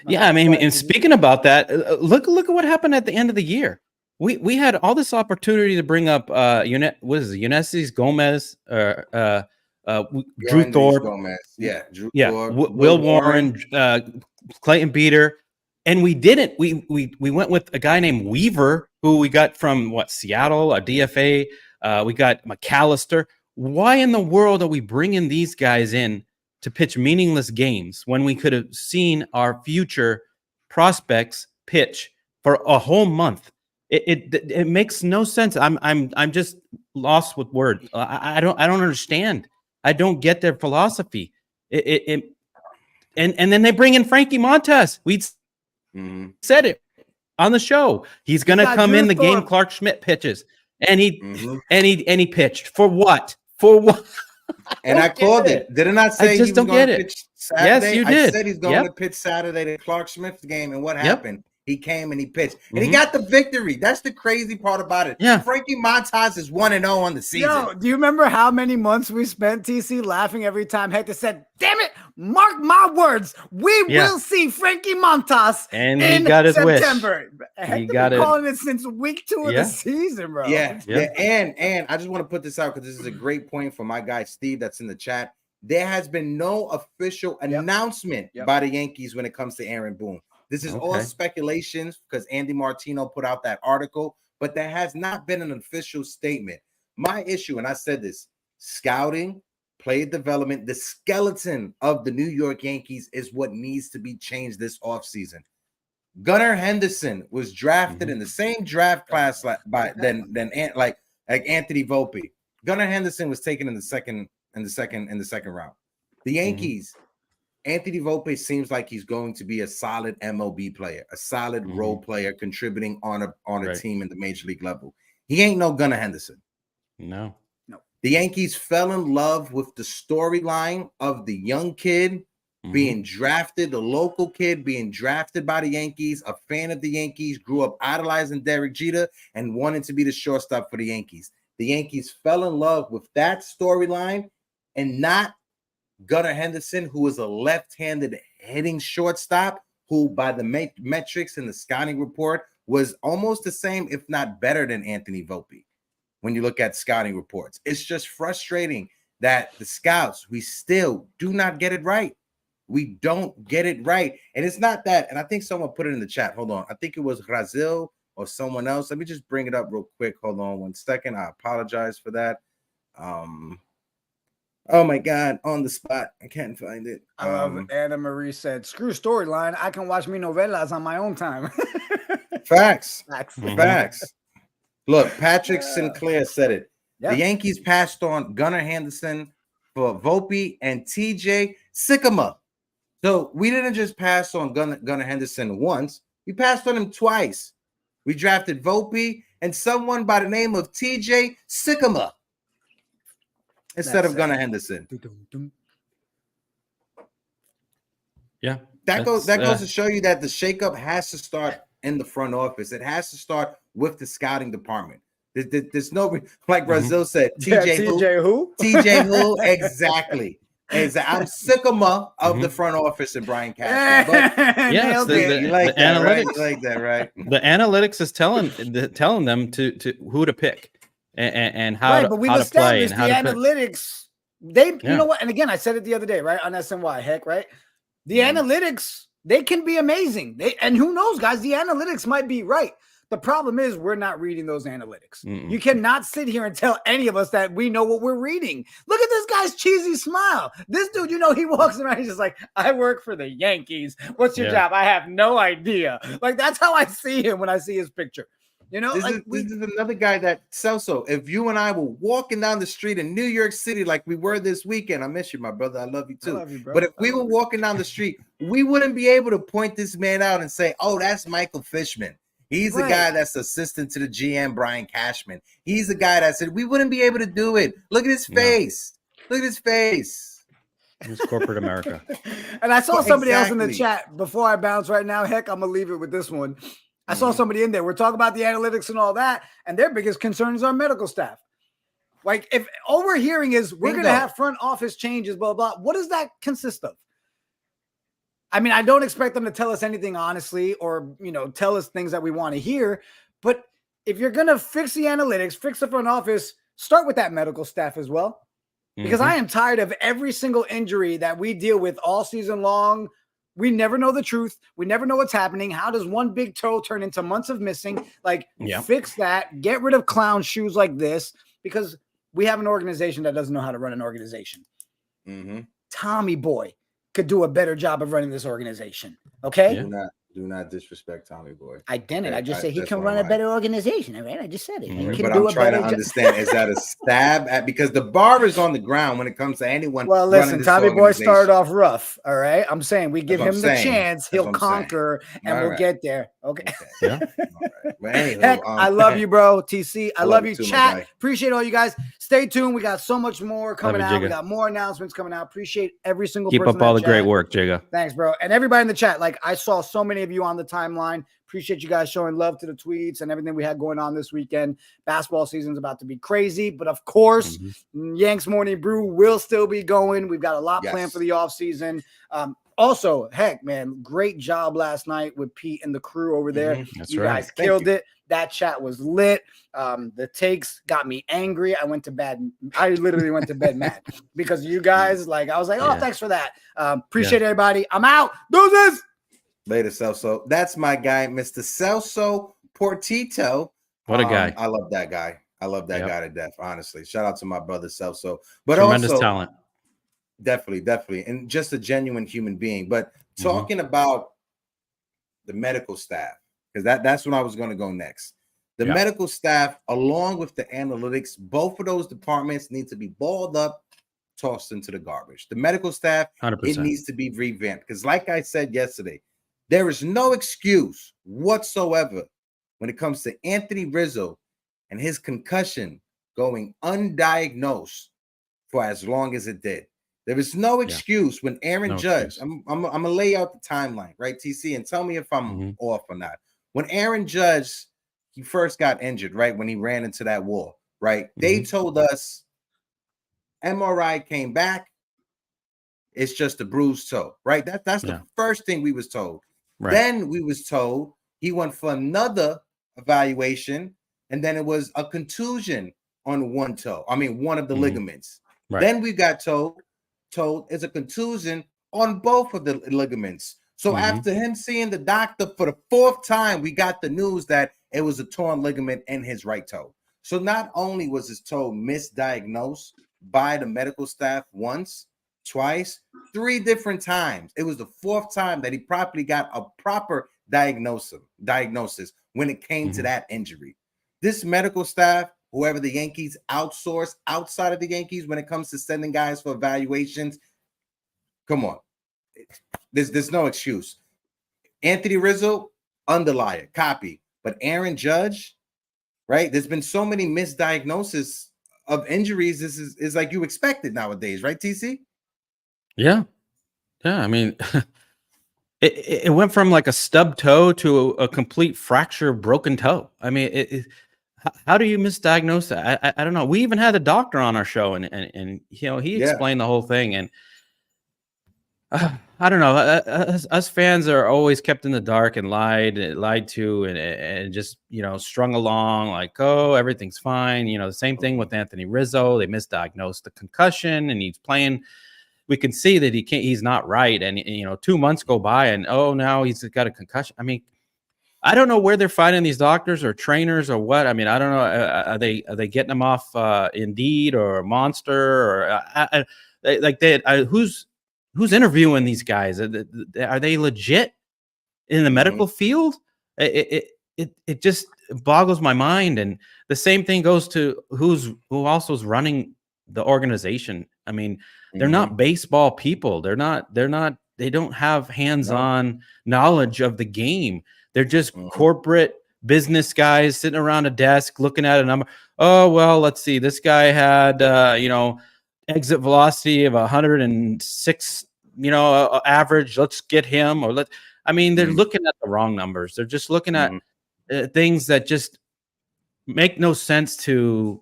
Yeah, I mean, and speaking about that, look at what happened at the end of the year. We had all this opportunity to bring up Unesis Gomez, Drew Thorpe, Drew Thorpe, Will Warren, Clayton Beater, and we didn't. We went with a guy named Weaver, who we got from Seattle, a DFA. We got McAllister. Why in the world are we bringing these guys in to pitch meaningless games when we could have seen our future prospects pitch for a whole month? It makes no sense. I'm just lost with words. I don't understand. I don't get their philosophy. And then they bring in Frankie Montas. We said it on the show. He's going to come in the game Clark Schmidt pitches, and he pitched for what? For what? And I called it. Didn't I say just he was don't going get to it. pitch Saturday? Yes, you I did. said he's going to pitch Saturday to Clark Smith's game. And what happened? He came and he pitched. And he got the victory. That's the crazy part about it. Yeah. Frankie Montas is 1-0 on the season. Yo, do you remember how many months we spent, TC, laughing every time Hector said, damn it, mark my words, we will see Frankie Montas and he got his September. wish. Hector been calling it since week 2 of the season, bro. Yeah. And I just want to put this out because this is a great point for my guy Steve that's in the chat. There has been no official announcement by the Yankees when it comes to Aaron Boone. This is all speculations because Andy Martino put out that article, but there has not been an official statement. My issue, and I said this, scouting, player development, the skeleton of the New York Yankees is what needs to be changed this offseason. Gunnar Henderson was drafted in the same draft class like Anthony Volpe. Gunnar Henderson was taken in the second round. The Yankees, Anthony Volpe seems like he's going to be a solid MLB player, a solid role player contributing on a team in the major league level. He ain't no Gunnar Henderson. No. The Yankees fell in love with the storyline of the young kid being drafted, the local kid being drafted by the Yankees, a fan of the Yankees, grew up idolizing Derek Jeter and wanted to be the shortstop for the Yankees. The Yankees fell in love with that storyline and not Gunnar Henderson, who is a left-handed hitting shortstop, who by the metrics in the scouting report was almost the same, if not better than Anthony Volpe. When you look at scouting reports, it's just frustrating that the scouts, we still do not get it right. We don't get it right. And it's not that, and I think someone put it in the chat. Hold on. I think it was Brazil or someone else. Let me just bring it up real quick. Hold on 1 second. I apologize for that. Oh my God, on the spot. I can't find it. I love Anna Marie said, screw storyline. I can watch me novelas on my own time. Facts. Look, Patrick Sinclair said it. The Yankees passed on Gunnar Henderson for Volpe and TJ Sycamore. So we didn't just pass on Gunnar Henderson once. We passed on him twice. We drafted Volpe and someone by the name of TJ Sycamore instead of Gunnar Henderson. Yeah. That goes to show you that the shakeup has to start in the front office. It has to start with the scouting department. There's no, like Brazil said, TJ who? TJ who? Exactly. I'm Sycamore of the front office and Brian Cashman. But you like that, analytics, right? You like that, right? The analytics is telling them to who to pick and how to play and how the to analytics. You know what? And again, I said it the other day, right? On SNY, heck, right? The analytics, they can be amazing. And who knows, guys? The analytics might be right. The problem is we're not reading those analytics. You cannot sit here and tell any of us that we know what we're reading. Look at this guy's cheesy smile. This dude, he walks around, he's just like, I work for the Yankees. What's your job? I have no idea. Like, that's how I see him when I see his picture. This is another guy that Celso, if you and I were walking down the street in New York City like we were this weekend, I miss you, my brother. I love you too. Love you, bro. But if we were walking down the street, we wouldn't be able to point this man out and say, oh, that's Michael Fishman. He's the guy that's assistant to the GM, Brian Cashman. He's the guy that said, we wouldn't be able to do it. Look at his face. Look at his face. It's corporate America. And I saw somebody else in the chat before I bounce right now. Heck, I'm going to leave it with this one. I saw somebody in there. We're talking about the analytics and all that, and their biggest concern is our medical staff. Like, if all we're hearing is we're going to have front office changes, blah, blah, what does that consist of? I mean, I don't expect them to tell us anything honestly or, tell us things that we want to hear. But if you're going to fix the analytics, fix the front office, start with that medical staff as well. Because I am tired of every single injury that we deal with all season long. We never know the truth. We never know what's happening. How does one big toe turn into months of missing? Like, fix that. Get rid of clown shoes like this because we have an organization that doesn't know how to run an organization. Tommy Boy could do a better job of running this organization. Okay. Do not disrespect Tommy Boy. I didn't. I just said he that's can one run of a my- better organization. All right, I just said it. He can But do I'm a trying to better job. understand, is that a stab at, because the bar is on the ground when it comes to anyone Well, running listen, this Tommy Boy started organization. off rough. All right, I'm saying we give what I'm him the saying. chance, That's he'll what I'm saying. conquer, and All we'll right. get there. Okay. Yeah. All right. But anywho, Heck, I love you, bro. TC, I love you. too, my Chat, guy. appreciate all you guys. Stay tuned. We got so much more coming you, out. We Jigga. got more announcements coming out. Appreciate every single Keep person up all in the that great chat. work, Jigga. Thanks, bro. And everybody in the chat. Like, I saw so many of you on the timeline. Appreciate you guys showing love to the tweets and everything we had going on this weekend. Basketball season's about to be crazy, but of course, Yanks Morning Brew will still be going. We've got a lot planned for the offseason. Also, heck, man, great job last night with Pete and the crew over there. That's you right. guys killed it. That chat was lit. The takes got me angry. I went to bed. I literally went to bed mad because you guys, like, I was like, oh, thanks for that. Appreciate everybody. I'm out. Deuces. Later, Celso. That's my guy, Mr. Celso Portito. What a guy. I love that guy. I love that guy to death, honestly. Shout out to my brother Celso. But tremendous also, talent. Definitely. And just a genuine human being. But talking about the medical staff, because that's when I was going to go next. The medical staff, along with the analytics, both of those departments need to be balled up, tossed into the garbage. The medical staff, 100%. it needs to be revamped. Because like I said yesterday, there is no excuse whatsoever when it comes to Anthony Rizzo and his concussion going undiagnosed for as long as it did. There is no excuse when Aaron Judge, I'm gonna lay out the timeline, right, TC, and tell me if I'm off or not. When Aaron Judge, he first got injured, right, when he ran into that wall, right? They told us MRI came back, it's just a bruised toe, right? That's the first thing we was told. Right. Then we was told he went for another evaluation, and then it was a contusion on one toe. I mean, one of the ligaments. Right. Then we got told it's a contusion on both of the ligaments. So after him seeing the doctor for the fourth time, we got the news that it was a torn ligament in his right toe. So not only was his toe misdiagnosed by the medical staff once, twice, 3 different times. It was the 4th time that he properly got a proper diagnosis when it came to that injury. This medical staff, whoever the Yankees outsource outside of the Yankees when it comes to sending guys for evaluations, come on. There's no excuse. Anthony Rizzo, underlier, copy. But Aaron Judge, right? There's been so many misdiagnoses of injuries. This is like you expected nowadays, right, TC? Yeah. I mean, it went from like a stub toe to a complete fracture, broken toe. I mean, how do you misdiagnose that? I don't know. We even had a doctor on our show, and you know, he explained the whole thing. And I don't know. Us fans are always kept in the dark and lied to, and just, you know, strung along like, oh, everything's fine. You know, the same thing with Anthony Rizzo. They misdiagnosed the concussion, and he's playing. We can see that he's not right. And, you know, 2 months go by and, oh, now he's got a concussion. I mean, I don't know where they're finding these doctors or trainers or what. I mean, I don't know. Are they getting them off Indeed or Monster or who's interviewing these guys? Are they legit in the medical field? It just boggles my mind. And the same thing goes to who also is running the organization. I mean, they're not baseball people. They don't have hands-on knowledge of the game. They're just corporate business guys sitting around a desk looking at a number. Oh, well, let's see. This guy had, you know, exit velocity of 106, you know, average. Let's get him. Or they're looking at the wrong numbers. They're just looking at things that just make no sense to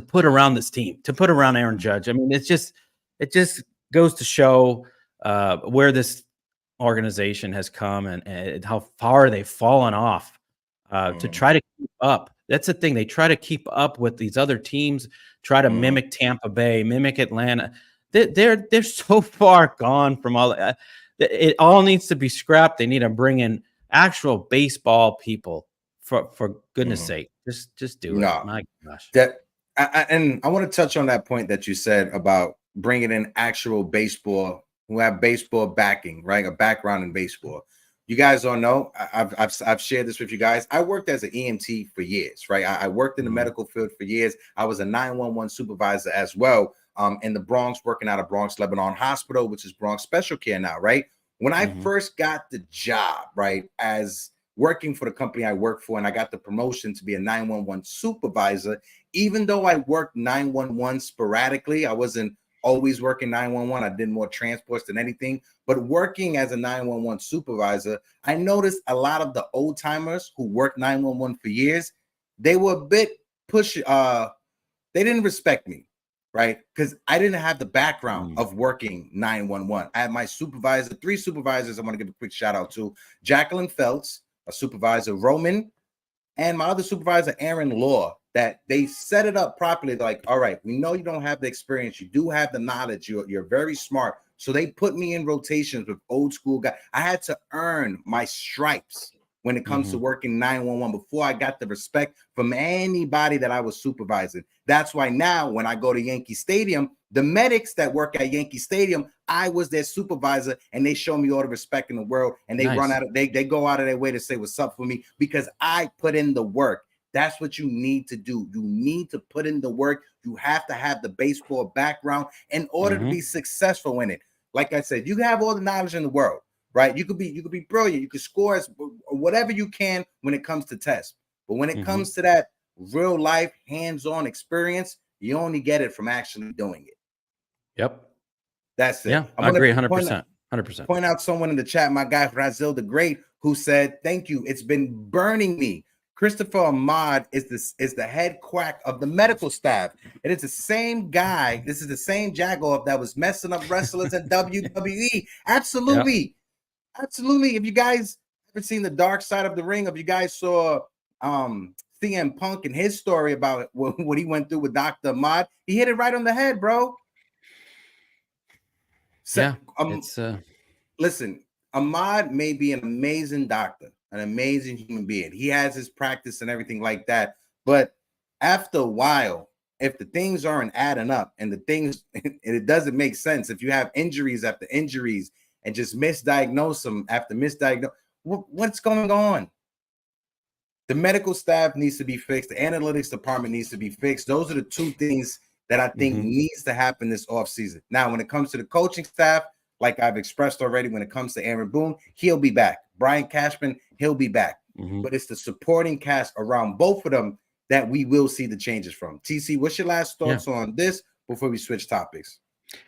put around this team, to put around Aaron Judge. I mean, it just goes to show where this organization has come and how far they've fallen off to try to keep up. That's the thing. They try to keep up with these other teams, try to mimic Tampa Bay, mimic Atlanta. They're so far gone from all. It all needs to be scrapped. They need to bring in actual baseball people for goodness sake. Just do it. My gosh. And I want to touch on that point that you said about bringing in actual baseball who have baseball backing, right? A background in baseball. you guys don't know, I've shared this with you guys. I worked as an EMT for years, right? I worked in the medical field for years. I was a 911 supervisor as well, in the Bronx, working out of Bronx Lebanon Hospital, which is Bronx Special Care now, right? When I first got the job, right, as working for the company I work for, and I got the promotion to be a 911 supervisor, even though I worked 911 sporadically, I wasn't always working 911. I did more transports than anything. But working as a 911 supervisor, I noticed a lot of the old timers who worked 911 for years, they were a bit pushy. They didn't respect me, right? Because I didn't have the background of working 911. I had my supervisor, 3 supervisors I want to give a quick shout out to: Jacqueline Feltz, a supervisor, Roman, and my other supervisor, Aaron Law, that they set it up properly. They're like, all right, we know you don't have the experience. You do have the knowledge. You're very smart. So they put me in rotations with old school guys. I had to earn my stripes when it comes to working 911 before I got the respect from anybody that I was supervising. That's why now when I go to Yankee Stadium, the medics that work at Yankee Stadium, I was their supervisor, and they show me all the respect in the world, and they run out of they go out of their way to say what's up for me because I put in the work. That's what you need to do. You need to put in the work. You have to have the baseball background in order to be successful in it. Like I said, you can have all the knowledge in the world, right? You could be brilliant. You could score whatever you can when it comes to tests. But when it comes to that real life, hands-on experience, you only get it from actually doing it. Yep. That's it. Yeah, I agree 100%. 100%. Point out someone in the chat, my guy Razil the Great, who said, "Thank you. It's been burning me. Christopher Ahmad is the head quack of the medical staff. It is the same guy. This is the same Jaguar that was messing up wrestlers at WWE. Absolutely. Yep. Absolutely. If you guys ever seen the dark side of the ring, if you guys saw CM Punk and his story about what he went through with Dr. Ahmad, he hit it right on the head, bro. So, listen, Ahmad may be an amazing doctor, an amazing human being. He has his practice and everything like that. But after a while, if the things aren't adding up and it doesn't make sense, if you have injuries after injuries and just misdiagnose them after misdiagnose, what's going on? The medical staff needs to be fixed. The analytics department needs to be fixed. Those are the 2 things that I think needs to happen this offseason. Now, when it comes to the coaching staff, like I've expressed already, when it comes to Aaron Boone, he'll be back. Brian Cashman, he'll be back. But it's the supporting cast around both of them that we will see the changes from. TC, what's your last thoughts on this before we switch topics?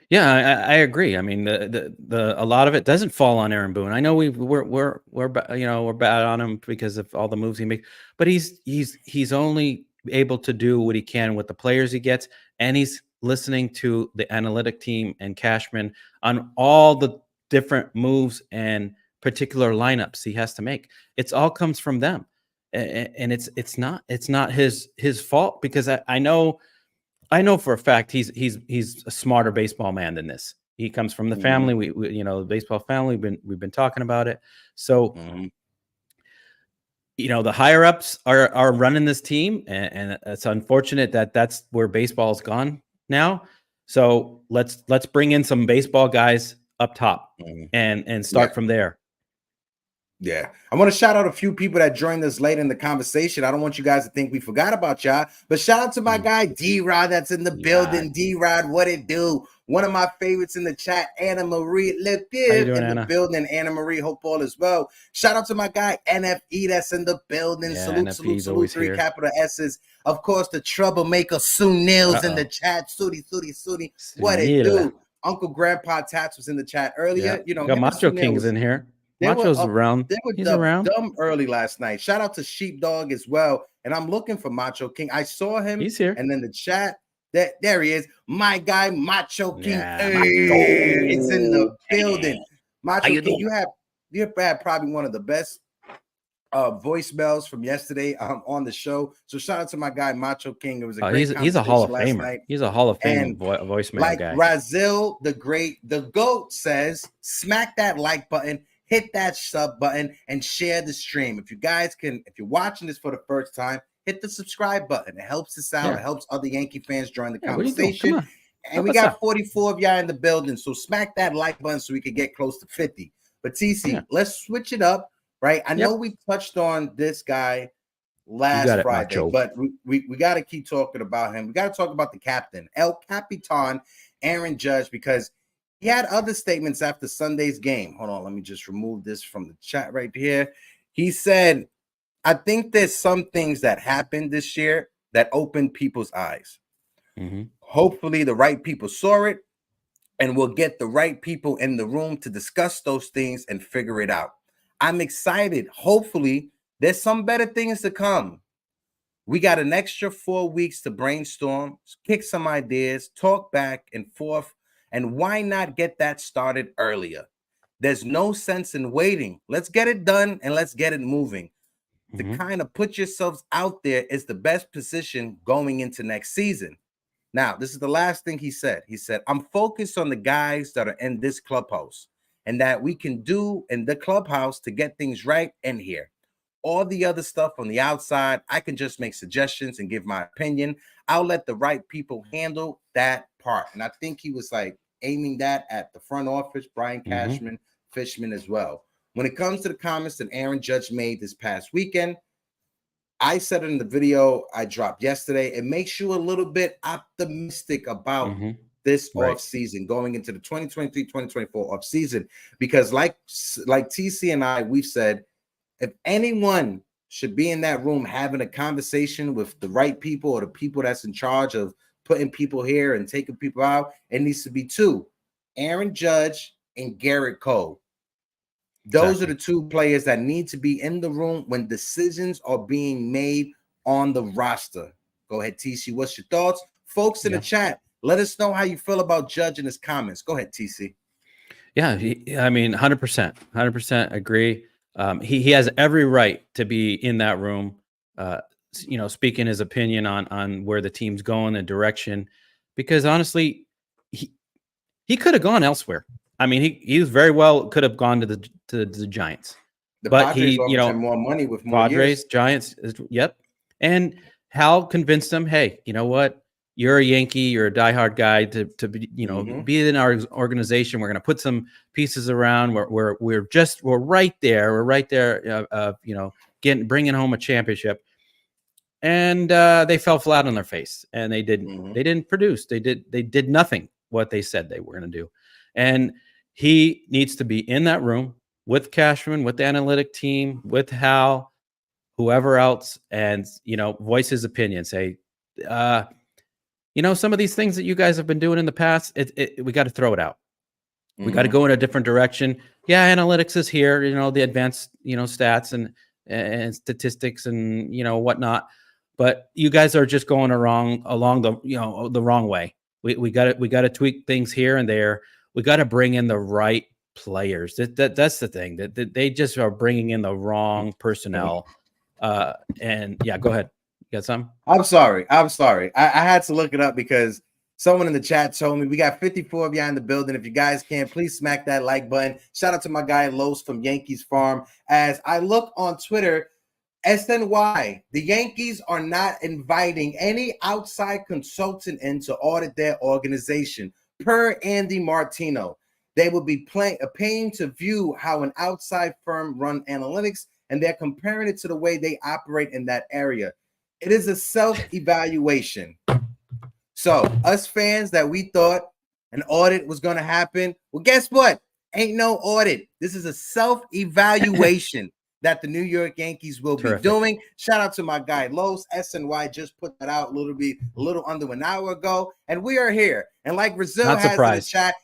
Yeah, I agree. I mean, a lot of it doesn't fall on Aaron Boone. I know we're bad on him because of all the moves he makes, but he's only able to do what he can with the players he gets, and he's listening to the analytic team and Cashman on all the different moves and particular lineups he has to make. It's all comes from them, and it's not his fault, because I know for a fact he's a smarter baseball man than this. He comes from the family. We the baseball family. We've been talking about it. So the higher ups are running this team, and it's unfortunate that that's where baseball's gone now. So let's bring in some baseball guys up top and start from there. Yeah, I want to shout out a few people that joined us late in the conversation. I don't want you guys to think we forgot about y'all, but shout out to my guy D-Rod that's in the building. D-Rod, what it do? One of my favorites in the chat, Anna Marie Lepiv in the building. Anna Marie, hope all is well. Shout out to my guy NFE that's in the building. Salute, 3 capital S's. Of course, the troublemaker Sunil's in the chat. Sudi. What it do? Uncle Grandpa Tats was in the chat earlier. Got Macho King's in here. Macho's around. They were dumb early last night. Shout out to Sheepdog as well. And I'm looking for Macho King. I saw him. He's here. And then the chat, there he is. My guy, Macho King. It's in the building. Macho King, you had probably one of the best voicemails from yesterday on the show. So shout out to my guy, Macho King. It was a great he's a Hall of last Famer. night. He's a Hall of Fame voicemail guy. Razil the Great, the GOAT says, smack that like button, hit that sub button, and share the stream. If you're watching this for the first time, hit the subscribe button. It helps us out. It helps other Yankee fans join the conversation. And we got 44 of y'all in the building. So smack that like button so we can get close to 50. But TC, Yeah. let's switch it up, right? I know Yep. we touched on this guy You last got it, Friday, Macho. but we got to keep talking about him. We got to talk about the captain, El Capitan, Aaron Judge, because he had other statements after Sunday's game. Hold on, let me just remove this from the chat right here. He said, I think there's some things that happened this year that opened people's eyes. Mm-hmm. Hopefully the right people saw it, and we'll get the right people in the room to discuss those things and figure it out. I'm excited. Hopefully there's some better things to come. We got an extra 4 weeks to brainstorm, kick some ideas, talk back and forth, and why not get that started earlier? There's no sense in waiting. Let's get it done and let's get it moving. Mm-hmm. To kind of put yourselves out there is the best position going into next season. Now, this is the last thing he said. He said, I'm focused on the guys that are in this clubhouse and that we can do in the clubhouse to get things right in here. All the other stuff on the outside, I can just make suggestions and give my opinion. I'll let the right people handle that part. And I think he was like aiming that at the front office, Brian Cashman, Fishman as well. When it comes to the comments that Aaron Judge made this past weekend, I said it in the video I dropped yesterday. It makes you a little bit optimistic about this off season going into the 2023-2024 off season, because like TC and I, we've said, if anyone should be in that room having a conversation with the right people or the people that's in charge of putting people here and taking people out, it needs to be two: Aaron Judge and Garrett Cole. Those are the two players that need to be in the room when decisions are being made on the roster. Go ahead, TC. What's your thoughts? Folks in the chat, let us know how you feel about Judge and his comments. Go ahead, TC. Yeah, I mean, 100% agree. He has every right to be in that room, speaking his opinion on where the team's going, the direction, because honestly, he could have gone elsewhere. I mean, he was very well could have gone to the Giants, but Padres he, offered him more money with more Padres, years. Giants, yep. And Hal convinced him, hey, you know what? You're a Yankee. You're a diehard guy to be, be in our organization. We're going to put some pieces around. We're right there. We're right there. Bringing home a championship. And they fell flat on their face, and they didn't produce. They did nothing what they said they were going to do. And he needs to be in that room with Cashman, with the analytic team, with Hal, whoever else, and voice his opinion. Say, some of these things that you guys have been doing in the past, we got to throw it out. We got to go in a different direction. Yeah, analytics is here, the advanced, stats and statistics and whatnot. But you guys are just going along the wrong way. We got to tweak things here and there. We got to bring in the right players. That's the thing, that they just are bringing in the wrong personnel. And yeah, go ahead. You got something? I'm sorry. I had to look it up because someone in the chat told me we got 54 of you in the building. If you guys can, please smack that like button. Shout out to my guy Los from Yankees Farm. As I look on Twitter, SNY, the Yankees are not inviting any outside consultant in to audit their organization. Per Andy Martino, they will be paying to view how an outside firm run analytics, and they're comparing it to the way they operate in that area. It is a self-evaluation. So us fans that we thought an audit was going to happen, well, guess what? Ain't no audit. This is a self-evaluation that the New York Yankees will be doing. Shout out to my guy Los. SNY just put that out a little under an hour ago, and we are here. And like Brazil has in the chat,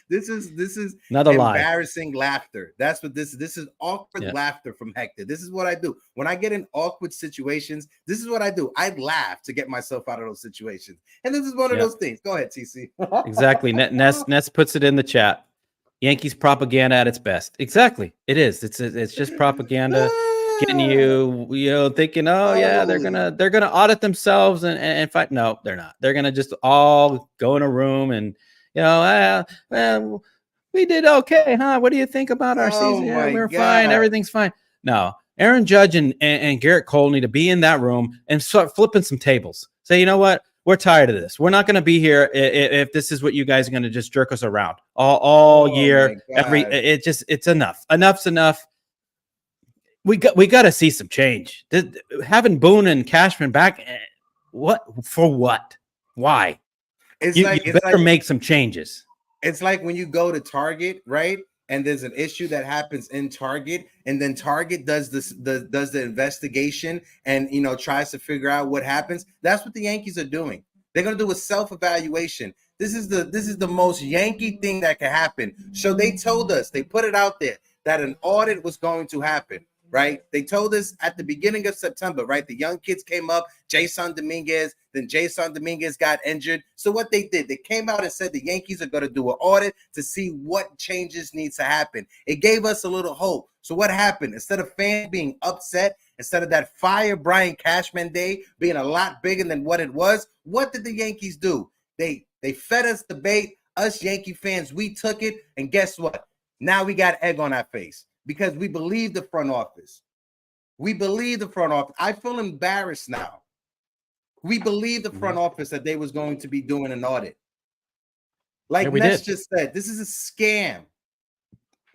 This is another embarrassing laughter. That's what this is. Awkward laughter from Hector. This is what I do when I get in awkward situations. This is what I do. I laugh to get myself out of those situations, and this is one of those things. Go ahead, TC. Exactly. Ness puts it in the chat. Yankees propaganda at its best. Exactly, it is. It's just propaganda, getting you thinking, oh yeah, they're gonna audit themselves and fight. No, they're not. They're gonna just all go in a room and well, we did okay, huh? What do you think about our season? Yeah, we're fine. Everything's fine. No, Aaron Judge and Garrett Cole need to be in that room and start flipping some tables. Say, you know what? we're tired of this. We're not going to be here if this is what you guys are going to just jerk us around all year. It's enough. Enough's enough. We got to see some change. Having Boone and Cashman back, what for? What? Why? You better make some changes. It's like when you go to Target, right? And there's an issue that happens in Target, and then Target does the investigation and tries to figure out what happens. That's what the Yankees are doing. They're gonna do a self-evaluation. This is the most Yankee thing that can happen. So they told us, they put it out there that an audit was going to happen. Right? They told us at the beginning of September, right? The young kids came up, Jason Dominguez, then Jason Dominguez got injured. So what they did, they came out and said the Yankees are going to do an audit to see what changes needs to happen. It gave us a little hope. So what happened? Instead of fans being upset, instead of that fire Brian Cashman day being a lot bigger than what it was, what did the Yankees do? They fed us the bait. Us Yankee fans, we took it, and guess what? Now we got egg on our face. Because we believe the front office. We believe the front office. I feel embarrassed now. We believe the front office that they was going to be doing an audit. Like Ness just said, this is a scam.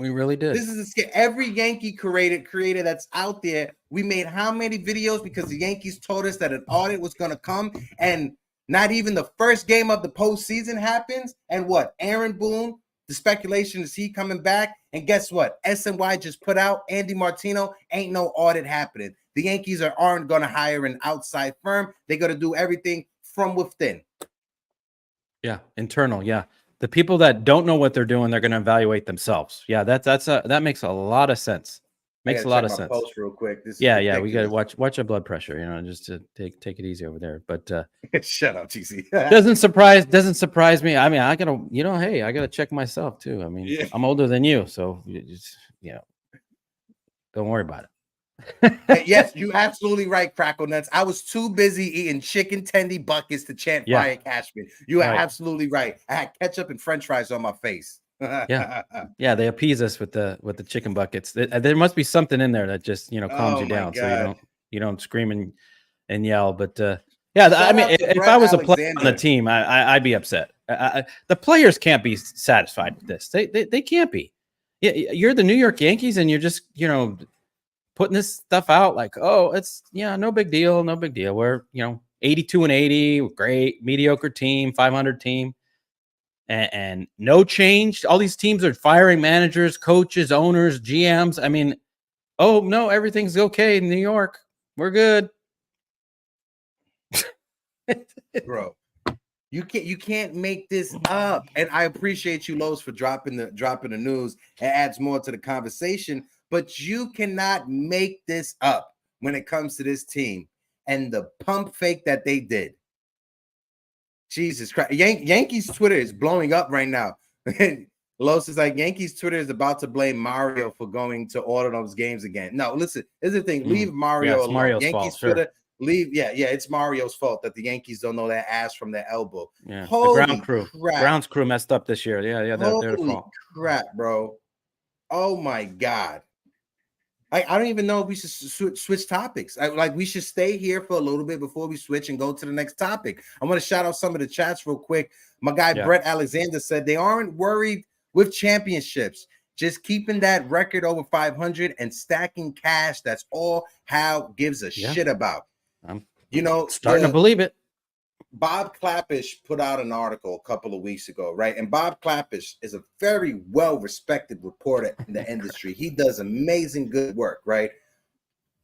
We really did. This is a scam. Every Yankee creator that's out there, we made how many videos because the Yankees told us that an audit was going to come, and not even the first game of the postseason happens. And what? Aaron Boone, the speculation is he coming back. And guess what? SNY just put out Andy Martino. Ain't no audit happening. The Yankees aren't going to hire an outside firm. They're going to do everything from within. Yeah, internal. Yeah, the people that don't know what they're doing, they're going to evaluate themselves. Yeah, that makes a lot of sense. Makes a lot of sense. Post real quick. Yeah. We got to watch our blood pressure. Just to take it easy over there. But shut up, TC. doesn't surprise me. I mean, I gotta, hey, I gotta check myself too. I mean, I'm older than you, so don't worry about it. Yes, you absolutely right, Crackle Nuts. I was too busy eating chicken tendy buckets to chant Fire Cashman. You are absolutely right. I had ketchup and French fries on my face. Yeah, they appease us with the chicken buckets. There must be something in there that just calms you down, so you don't scream and yell. But I mean, if I was a player on the team, I'd be upset. The players can't be satisfied with this. They can't be. Yeah, you're the New York Yankees, and you're just putting this stuff out like, oh, it's no big deal. We're 82-80, great, mediocre team, 500 team. And no change. All these teams are firing managers, coaches, owners, GMs. I mean, oh no, everything's okay in New York. We're good, bro. You can't make this up. And I appreciate you, Lowe's, for dropping the news. It adds more to the conversation. But you cannot make this up when it comes to this team and the pump fake that they did. Jesus Christ. Yankees Twitter is blowing up right now. Los is like, Yankees Twitter is about to blame Mario for going to all of those games again. No, listen, here's the thing. Leave Mario alone. Mario's Yankees fault, Twitter, sure. It's Mario's fault that the Yankees don't know their ass from their elbow. Yeah, Holy the grounds crew messed up this year. Yeah, they're the fault. Crap, bro. Oh my God. I don't even know if we should switch topics. We should stay here for a little bit before we switch and go to the next topic. I want to shout out some of the chats real quick. My guy Brett Alexander said they aren't worried with championships, just keeping that record over 500 and stacking cash. That's all Hal gives a shit about. I'm starting to believe it. Bob Clappish put out an article a couple of weeks ago, right? And Bob Clappish is a very well-respected reporter in the industry. He does amazing good work, right?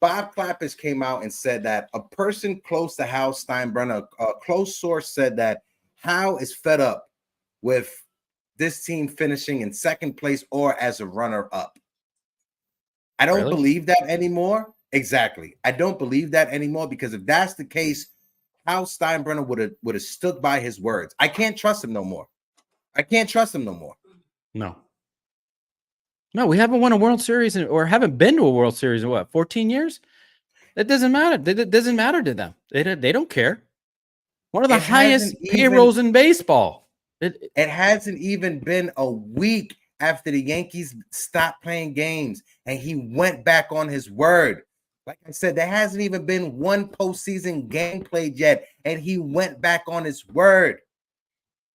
Bob Clappish came out and said that a person close to Hal Steinbrenner, a close source, said that Hal is fed up with this team finishing in second place or as a runner-up. I don't believe that anymore. Exactly. I don't believe that anymore, because if that's the case, Hal Steinbrenner would have stood by his words. I can't trust him no more. No, we haven't won a World Series or haven't been to a World Series in 14 years? That doesn't matter. It doesn't matter to them. They don't care. One of the highest payrolls in baseball. It hasn't even been a week after the Yankees stopped playing games and he went back on his word. Like I said, there hasn't even been one postseason game played yet, and he went back on his word.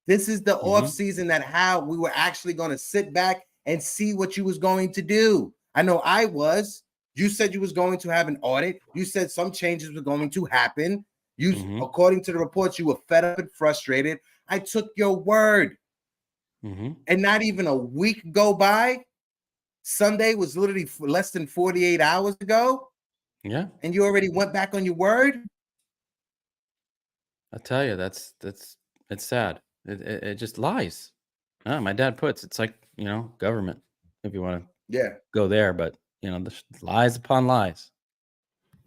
This is the offseason that how we were actually going to sit back and see what you was going to do. I know I was. You said you was going to have an audit. You said some changes were going to happen. You, according to the reports, you were fed up and frustrated. I took your word. And not even a week go by. Sunday was literally less than 48 hours ago. Yeah. And you already went back on your word. I tell you, it's sad. It just lies. My dad puts it's like, you know, government, if you want to go there, but you know, the lies upon lies.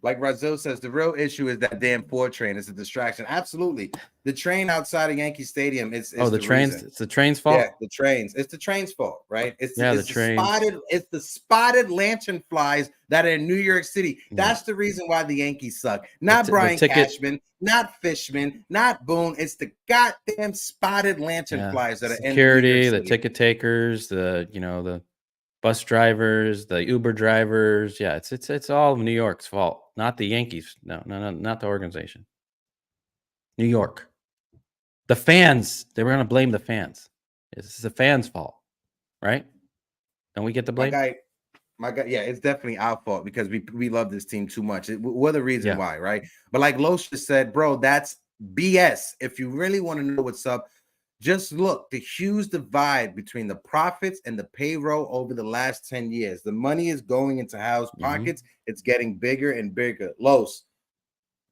Like Razil says, the real issue is that damn Ford train is a distraction. Absolutely. The train outside of Yankee Stadium is the trains. reason. It's the train's fault. Yeah, the trains. It's the train's fault, right? It's the trains. It's the spotted lantern flies that are in New York City. That's the reason why the Yankees suck. Not Brian Cashman, not Fishman, not Boone. It's the goddamn spotted lantern flies that are in New York City. The ticket takers, the bus drivers, the Uber drivers. Yeah, it's all of New York's fault, not the Yankees. No, not the organization. New York. The fans, they were going to blame the fans. This is the fans' fault, right? Don't we get the blame? My guy, yeah, it's definitely our fault because we love this team too much. We're the reason why, right? But like Los just said, bro, that's BS. If you really want to know what's up, just look, the huge divide between the profits and the payroll over the last 10 years. The money is going into house pockets. It's getting bigger and bigger. Los,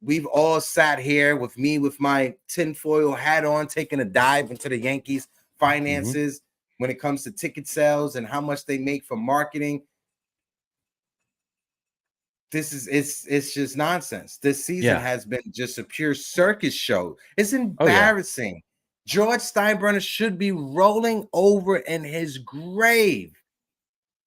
we've all sat here with me with my tinfoil hat on, taking a dive into the Yankees finances when it comes to ticket sales and how much they make for marketing. It's just nonsense. This season has been just a pure circus show. It's embarrassing. George Steinbrenner should be rolling over in his grave.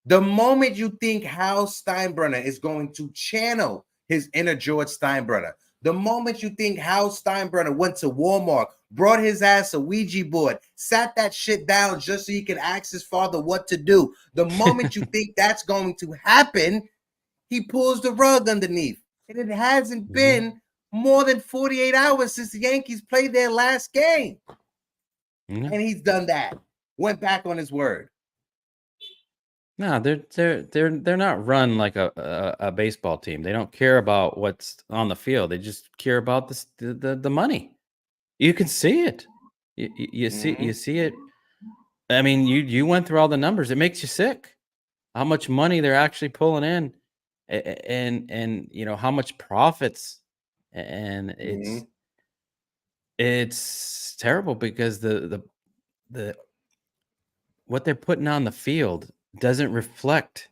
The moment you think Hal Steinbrenner is going to channel his inner George Steinbrenner, the moment you think Hal Steinbrenner went to Walmart, brought his ass a Ouija board, sat that shit down just so he could ask his father what to do, the moment you think that's going to happen, he pulls the rug underneath. And it hasn't been more than 48 hours since the Yankees played their last game. And he's done that. Went back on his word. No, they're not run like a baseball team. They don't care about what's on the field. They just care about the money. You can see it. You see it. I mean, you went through all the numbers. It makes you sick. How much money they're actually pulling in, and you know how much profits, and it's terrible because the what they're putting on the field doesn't reflect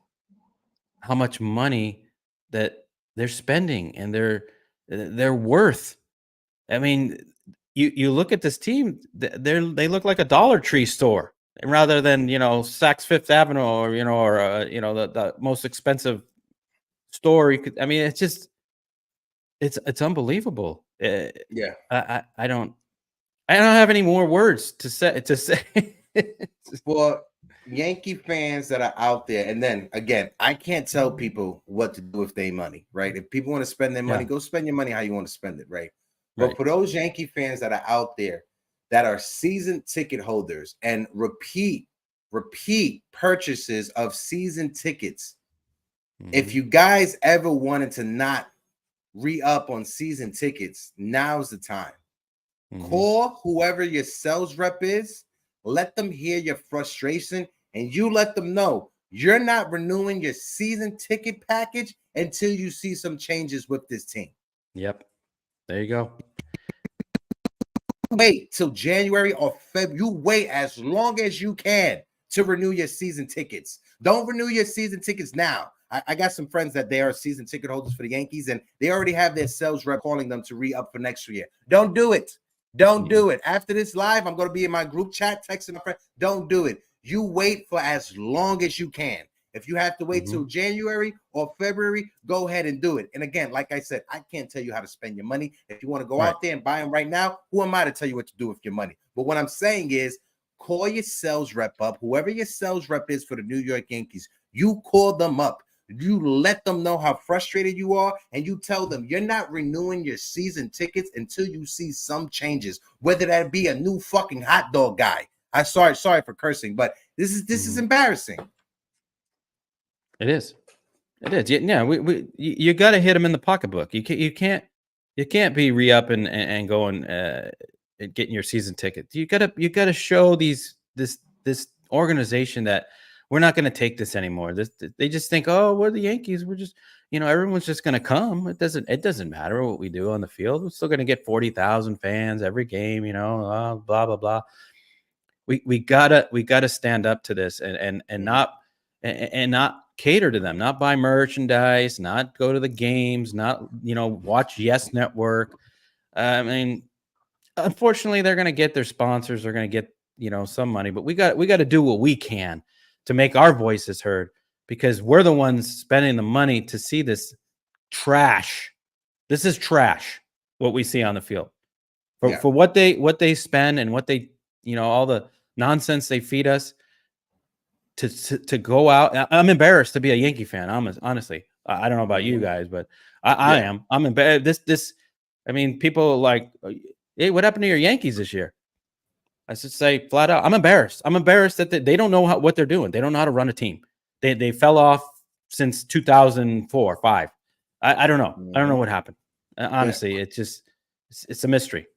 how much money that they're spending and their worth. I mean, you look at this team, they look like a Dollar Tree store rather than, you know, Saks Fifth Avenue or, you know, or you know, the most expensive store you could. I mean, it's unbelievable. Yeah. I don't have any more words to say. For Yankee fans that are out there, and then again, I can't tell people what to do with their money, right? If people want to spend their money, go spend your money how you want to spend it, right? But for those Yankee fans that are out there that are season ticket holders and repeat purchases of season tickets, if you guys ever wanted to not re-up on season tickets, now's the time. Call whoever your sales rep is, let them hear your frustration, and you let them know you're not renewing your season ticket package until you see some changes with this team. Yep. There you go. Wait till January or February. You wait as long as you can to renew your season tickets. Don't renew your season tickets now. I got some friends that they are season ticket holders for the Yankees, and they already have their sales rep calling them to re-up for next year. Don't do it. Don't do it. After this live, I'm going to be in my group chat texting my friend. Don't do it. You wait for as long as you can. If you have to wait till January or February, go ahead and do it. And again, like I said, I can't tell you how to spend your money. If you want to go out there and buy them right now, who am I to tell you what to do with your money? But what I'm saying is call your sales rep up, whoever your sales rep is for the New York Yankees. You call them up. You let them know how frustrated you are, and you tell them you're not renewing your season tickets until you see some changes, whether that be a new fucking hot dog guy. I'm sorry for cursing, but this is embarrassing. It is. It is. Yeah, you got to hit them in the pocketbook. You can't be re-up and going getting your season ticket. You gotta show this organization that we're not going to take this anymore. They just think, oh, we're the Yankees. We're just, everyone's just going to come. It doesn't matter what we do on the field. We're still going to get 40,000 fans every game. Blah blah blah. We gotta stand up to this and not cater to them, not buy merchandise, not go to the games, not watch Yes Network. I mean, unfortunately, they're going to get their sponsors. They're going to get some money, but we got to do what we can to make our voices heard, because we're the ones spending the money to see this trash. This is trash, what we see on the field. For what they spend and what they, all the nonsense they feed us to go out. I'm embarrassed to be a Yankee fan. Honestly, I don't know about you guys, but I am. I'm embarrassed. I mean, people are like, hey, what happened to your Yankees this year? I should say flat out, I'm embarrassed. I'm embarrassed that they don't know what they're doing. They don't know how to run a team. They fell off since 2004, 5. I don't know. I don't know what happened. Honestly, it's a mystery.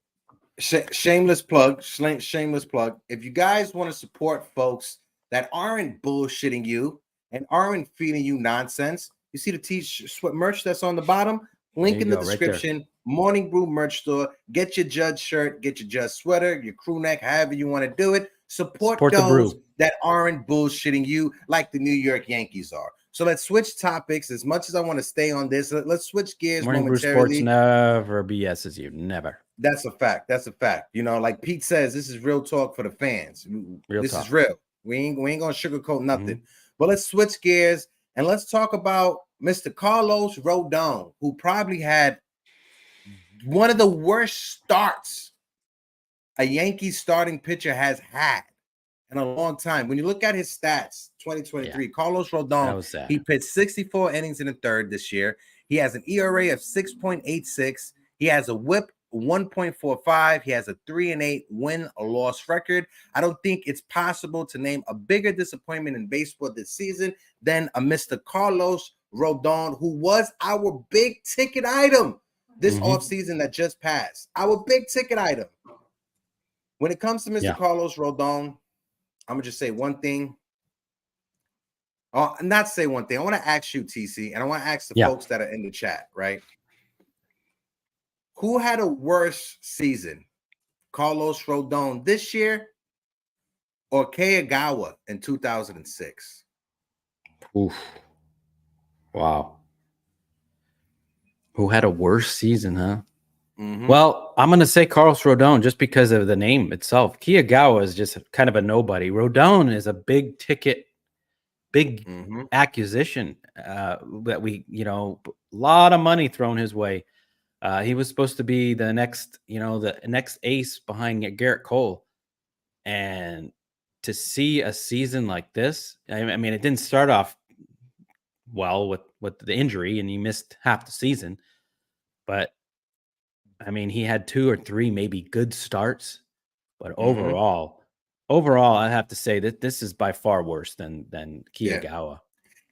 Shameless plug. Shameless plug. If you guys want to support folks that aren't bullshitting you and aren't feeding you nonsense, you see the t-shirt merch that's on the bottom? Link in the description. Right, Morning Brew merch store. Get your Judge shirt, get your Judge sweater, your crew neck, however you want to do it. Support those that aren't bullshitting you like the New York Yankees are. So let's switch topics. As much as I want to stay on this, let's switch gears Morning momentarily. Brew Sports never BS's you. Never. That's a fact. That's a fact. Like Pete says, this is real talk for the fans. This is real. We ain't gonna sugarcoat nothing. But let's switch gears and let's talk about Mr. Carlos Rodon, who probably had one of the worst starts a Yankees starting pitcher has had in a long time. When you look at his stats, 2023, Carlos Rodon, he pitched 64 innings in the third this year. He has an ERA of 6.86. He has a WHIP 1.45. He has a 3-8 win-loss record. I don't think it's possible to name a bigger disappointment in baseball this season than a Mr. Carlos Rodon, who was our big ticket item this offseason that just passed. Our big ticket item. When it comes to Mr. Carlos Rodon, I'm going to just say one thing. Not say one thing. I want to ask you, TC, and I want to ask the folks that are in the chat, right? Who had a worse season? Carlos Rodon this year or Kagawa in 2006? Oof. Wow. Who had a worse season, huh? Well, I'm going to say Carlos Rodon just because of the name itself. Kagawa is just kind of a nobody. Rodon is a big ticket, big acquisition that we, a lot of money thrown his way. He was supposed to be the next, the next ace behind Garrett Cole. And to see a season like this, I mean, it didn't start off well with the injury and he missed half the season. But I mean, he had 2 or 3 maybe good starts, but overall, I have to say that this is by far worse than Kagawa.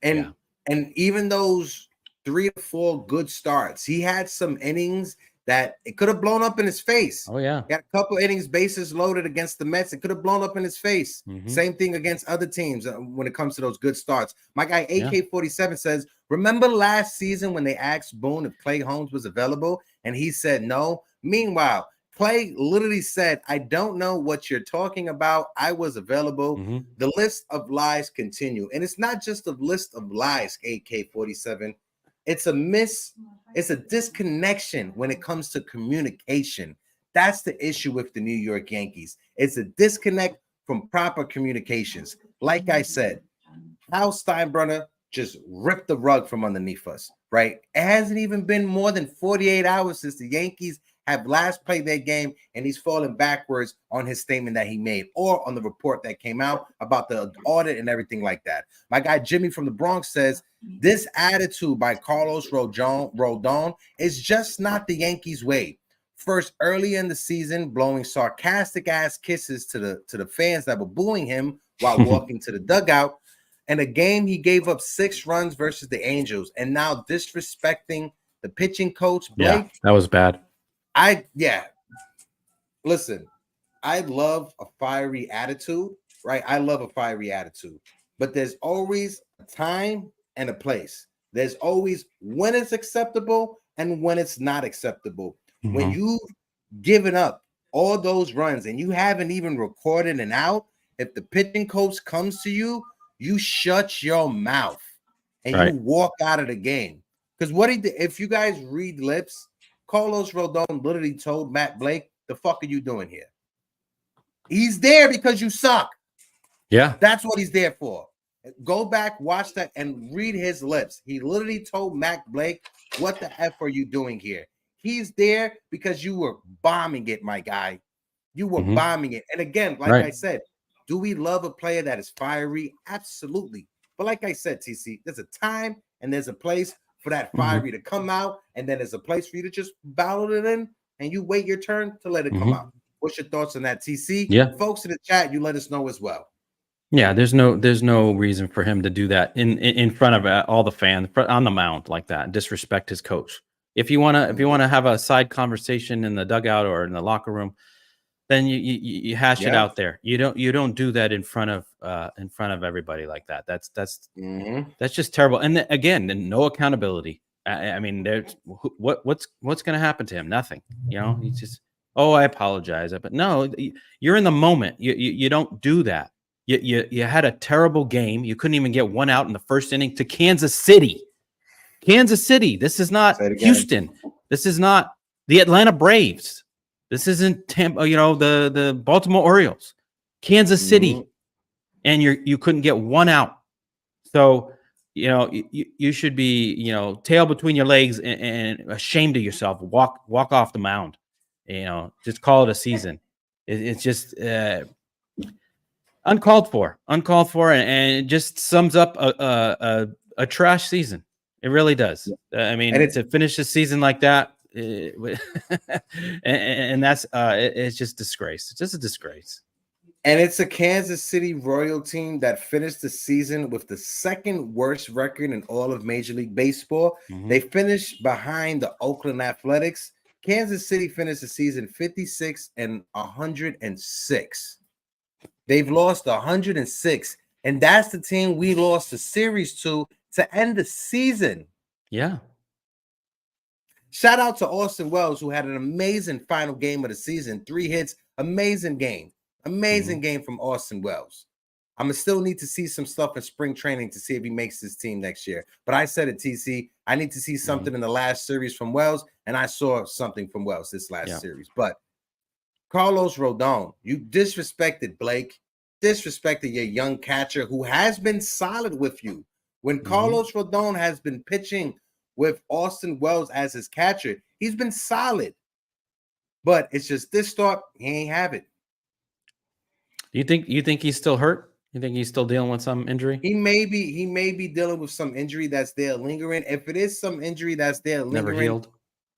And even those 3 or 4 good starts, he had some innings that it could have blown up in his face. Oh yeah, he had a couple innings bases loaded against the Mets. It could have blown up in his face. Same thing against other teams when it comes to those good starts. My guy AK47 says, remember last season when they asked Boone if Clay Holmes was available and he said no? Meanwhile, Clay literally said, I don't know what you're talking about. I was available. The list of lies continue. And it's not just a list of lies, AK47. It's a disconnection when it comes to communication. That's the issue with the New York Yankees. It's a disconnect from proper communications. Like I said, Hal Steinbrenner just ripped the rug from underneath us, right? It hasn't even been more than 48 hours since the Yankees have last played their game, and he's falling backwards on his statement that he made or on the report that came out about the audit and everything like that. My guy Jimmy from the Bronx says this attitude by Carlos Rodon is just not the Yankees way. First, early in the season, blowing sarcastic ass kisses to the fans that were booing him while walking to the dugout. In a game, he gave up 6 runs versus the Angels, and now disrespecting the pitching coach, Blake. Yeah, that was bad. Listen, I love a fiery attitude, right? I love a fiery attitude, but there's always a time and a place. There's always when it's acceptable and when it's not acceptable. Mm-hmm. When you've given up all those runs and you haven't even recorded an out, if the pitching coach comes to you, you shut your mouth and you walk out of the game. Because what he did, if you guys read lips, Carlos Rodon literally told Matt Blake, the fuck are you doing here? He's there because you suck. Yeah. That's what he's there for. Go back, watch that, and read his lips. He literally told Matt Blake, what the F are you doing here? He's there because you were bombing it, my guy. You were bombing it. And again, like I said, do we love a player that is fiery? Absolutely. But like I said, TC, there's a time and there's a place for that fiery to come out, and then there's a place for you to just bottle it in, and you wait your turn to let it come out. What's your thoughts on that, TC? Yeah. Folks in the chat, you let us know as well. Yeah, there's no reason for him to do that in front of all the fans on the mound like that, disrespect his coach. If you want to have a side conversation in the dugout or in the locker room, then you hash it out there. You don't do that in front of everybody like that. That's just terrible. And again, no accountability. I mean, there's what's going to happen to him? Nothing. You know, he's just, oh, I apologize, but no, you're in the moment. You don't do that. You had a terrible game. You couldn't even get one out in the first inning to Kansas City. Kansas City. This is not Houston. This is not the Atlanta Braves. This isn't Tampa, the Baltimore Orioles. Kansas City. And you couldn't get one out. So, you should be, tail between your legs and ashamed of yourself. Walk off the mound. Just call it a season. It's just uncalled for, and it just sums up a trash season. It really does. I mean, to finish the season like that, and that's it's just disgrace. It's just a disgrace. And it's a Kansas City Royal team that finished the season with the second worst record in all of Major League Baseball. They finished behind the Oakland Athletics. Kansas City finished the season 56-106. They've lost 106, and that's the team we lost the series to end the season. Yeah. Shout out to Austin Wells, who had an amazing final game of the season. 3 hits, amazing game. Amazing game from Austin Wells. I'm going to still need to see some stuff in spring training to see if he makes this team next year. But I said it, TC. I need to see something in the last series from Wells, and I saw something from Wells this last series. But Carlos Rodon, you disrespected Blake, disrespected your young catcher who has been solid with you. When Carlos Rodon has been pitching with Austin Wells as his catcher, he's been solid. But it's just this start, he ain't have it. You think he's still hurt? You think he's still dealing with some injury? He may be dealing with some injury that's there lingering. If it is some injury that's there lingering, never healed,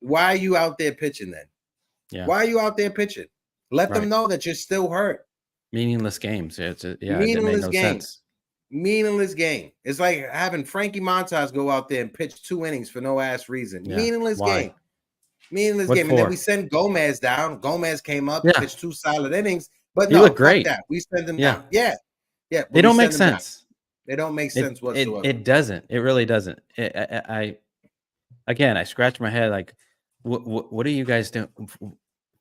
why are you out there pitching then? Yeah. Why are you out there pitching? Let them know that you're still hurt. Meaningless games. Meaningless it made no game. Sense. Meaningless game. It's like having Frankie Montas go out there and pitch 2 innings for no ass reason. Yeah. Meaningless game. Meaningless game. And then we send Gomez down. Gomez came up, pitched 2 solid innings. But he looked great. That. We send them down. Yeah. They don't make sense. They don't make sense whatsoever. It doesn't. It really doesn't. I scratch my head like, what are you guys doing?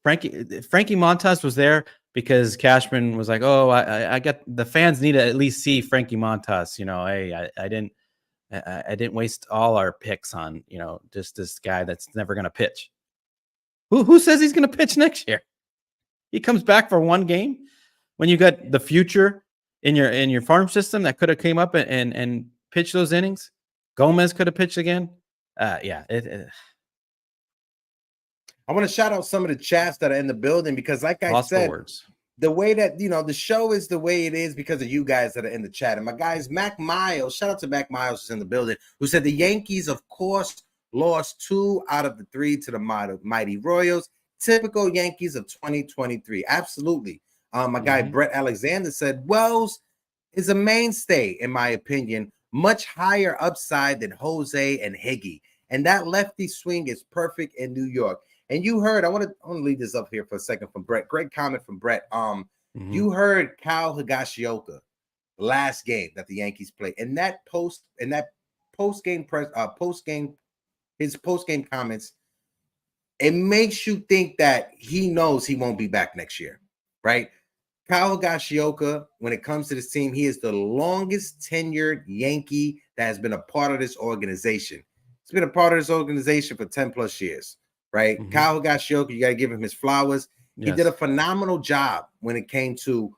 Frankie Montas was there because Cashman was like, oh, I got the fans need to at least see Frankie Montas. Hey, I didn't waste all our picks on just this guy that's never going to pitch. Who says he's going to pitch next year? He comes back for 1 game when you got the future in your farm system that could have came up and pitched those innings. Gomez could have pitched again. I want to shout out some of the chats that are in the building because, like I Lost for said, words. the way that the show is the way it is because of you guys that are in the chat. And my guys, Mac Miles, shout out to Mac Miles who's in the building, who said the Yankees, of course, lost 2 out of the 3 to the mighty Royals. Typical Yankees of 2023. Absolutely. My guy Brett Alexander said Wells is a mainstay, in my opinion, much higher upside than Jose and Higgy. And that lefty swing is perfect in New York. And you heard, I want to leave this up here for a second from Brett. Great comment from Brett. You heard Kyle Higashioka last game that the Yankees played. And that post-game comments, it makes you think that he knows he won't be back next year, right? Kyle Higashioka, when it comes to this team, he is the longest tenured Yankee that has been a part of this organization. He's been a part of this organization for 10 plus years, right? Kyle Higashioka, you got to give him his flowers. He did a phenomenal job when it came to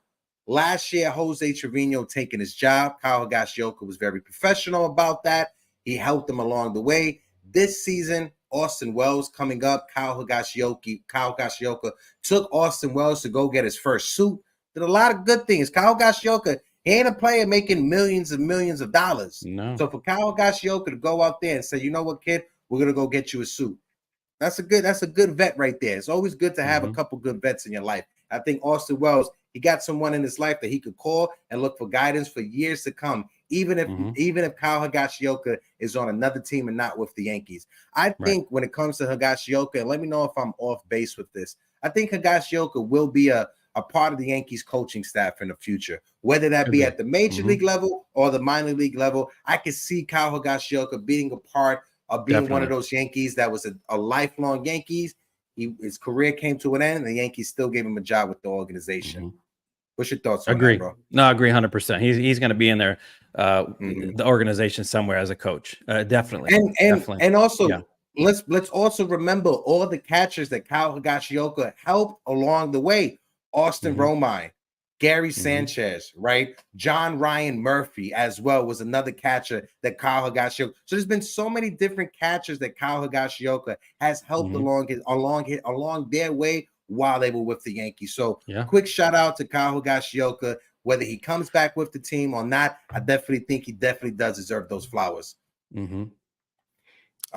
last year, Jose Trevino taking his job. Kyle Higashioka was very professional about that. He helped him along the way. This season, Austin Wells coming up. Kyle Higashioka took Austin Wells to go get his first suit. Did a lot of good things. Kyle Higashioka, he ain't a player making millions and millions of dollars. No. So for Kyle Higashioka to go out there and say, you know what, kid, we're gonna go get you a suit. That's a good vet right there. It's always good to have a couple good vets in your life. I think Austin Wells, he got someone in his life that he could call and look for guidance for years to come, even if Kyle Higashioka is on another team and not with the Yankees. I think when it comes to Higashioka, and let me know if I'm off base with this, I think Higashioka will be a part of the Yankees coaching staff in the future, whether that be at the major league level or the minor league level. I could see Kyle Higashioka being a part of being one of those Yankees that was a lifelong Yankees. His career came to an end, and the Yankees still gave him a job with the organization. What's your thoughts on that, bro? No, I agree 100%. He's going to be in there, the organization somewhere as a coach. Definitely. And also, let's also remember all the catchers that Kyle Higashioka helped along the way. Austin Romine, Gary Sanchez, right? John Ryan Murphy as well was another catcher that Kyle Higashioka. So there's been so many different catchers that Kyle Higashioka has helped along their way while they were with the Yankees. So quick shout out to Kyle Higashioka. Whether he comes back with the team or not, I definitely think he definitely does deserve those flowers.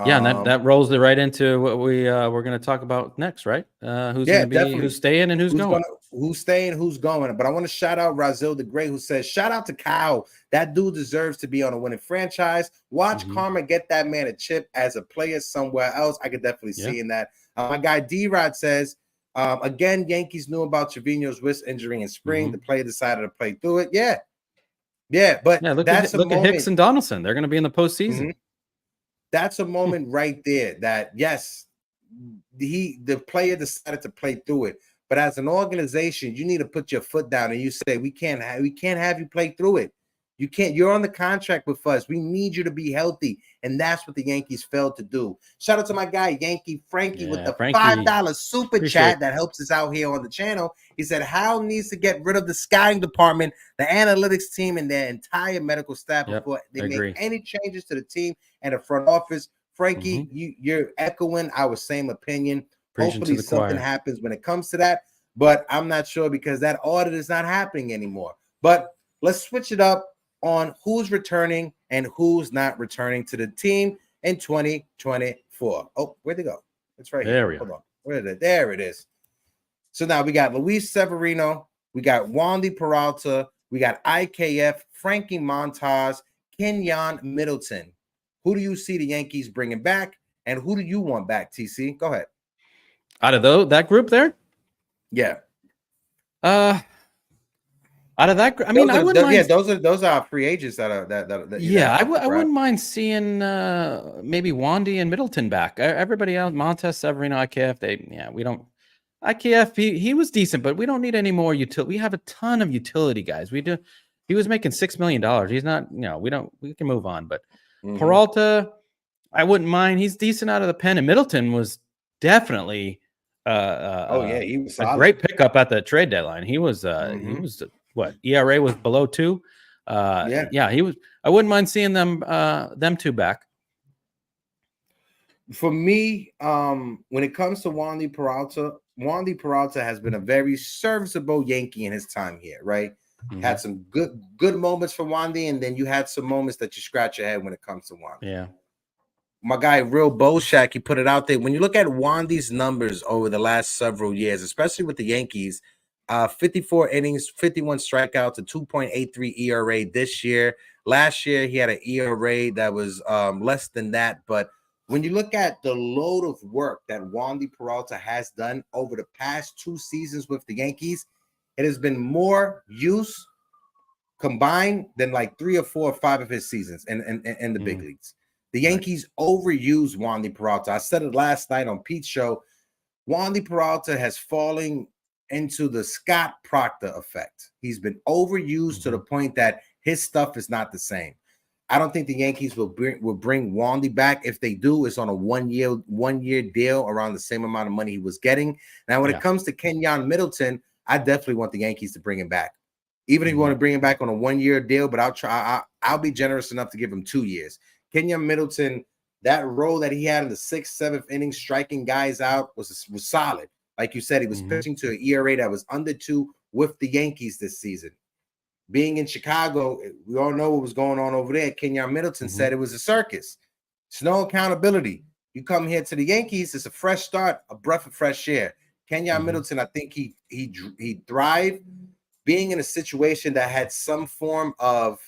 Yeah, and that rolls it right into what we're going to talk about next, right? Who's staying and who's going. Who's staying, who's going. But I want to shout out Razil the Great, who says, shout out to Kyle. That dude deserves to be on a winning franchise. Watch Karma get that man a chip as a player somewhere else. I could definitely see in that. My guy D-Rod says, again, Yankees knew about Trevino's wrist injury in spring. The player decided to play through it. But look at Hicks and Donaldson. They're going to be in the postseason. That's a moment right there that, yes, the player decided to play through it. But as an organization, you need to put your foot down and you say, we can't have you play through it. You can't. You're on the contract with us. We need you to be healthy. And that's what the Yankees failed to do. Shout out to my guy, Yankee Frankie, with the $5 super chat that helps us out here on the channel. He said, Hal needs to get rid of the scouting department, the analytics team, and their entire medical staff before they make any changes to the team and the front office. Frankie, you're echoing our same opinion. Hopefully something happens when it comes to that. But I'm not sure because that audit is not happening anymore. But let's switch it up on who's returning and who's not returning to the team in 2024. Oh, where'd they go? It's right here. Hold on. Where is it? There it is. So now we got Luis Severino, we got Wandy Peralta, we got IKF, Frankie Montas, Kenyon Middleton. Who do you see the Yankees bringing back, and who do you want back, TC? Go ahead. Out of that group there? Yeah. Out of that, I mean, I wouldn't mind. Yeah, those are free agents that I wouldn't mind seeing maybe Wandy and Middleton back. Everybody else, Montes, Severino, IKF, we don't. IKF, he was decent, but we don't need any more utility. We have a ton of utility guys. We do. He was making $6 million. He's not. We can move on. But Peralta, I wouldn't mind. He's decent out of the pen, and Middleton was definitely. He was a great pickup at the trade deadline. He was. He was. What ERA was below 2. He was. I wouldn't mind seeing them two back. For me, when it comes to Wandy Peralta has been a very serviceable Yankee in his time here, right? Had some good moments for Wandy, and then you had some moments that you scratch your head when it comes to Wandy. Yeah. My guy, Real Boshak, he put it out there. When you look at Wandy's numbers over the last several years, especially with the Yankees, 54 innings, 51 strikeouts, a 2.83 ERA this year. Last year, he had an ERA that was less than that. But when you look at the load of work that Wandy Peralta has done over the past 2 seasons with the Yankees, it has been more use combined than like 3 or 4 or 5 of his seasons in the big leagues. The Yankees overuse Wandy Peralta. I said it last night on Pete's show. Wandy Peralta has fallen into the Scott Proctor effect. He's been overused to the point that his stuff is not the same. I don't think the Yankees will bring Wandy back. If they do, it's on a one year deal around the same amount of money he was getting. Now, when it comes to Kenyon Middleton, I definitely want the Yankees to bring him back. Even if you want to bring him back on a 1 year deal, but I'll be generous enough to give him 2 years. Kenyon Middleton, that role that he had in the 6th, 7th inning, striking guys out was solid. Like you said, he was pitching to an ERA that was under 2 with the Yankees this season. Being in Chicago, we all know what was going on over there. Kenyon Middleton said it was a circus. It's no accountability. You come here to the Yankees, it's a fresh start, a breath of fresh air. Kenyon Middleton, I think he thrived being in a situation that had some form of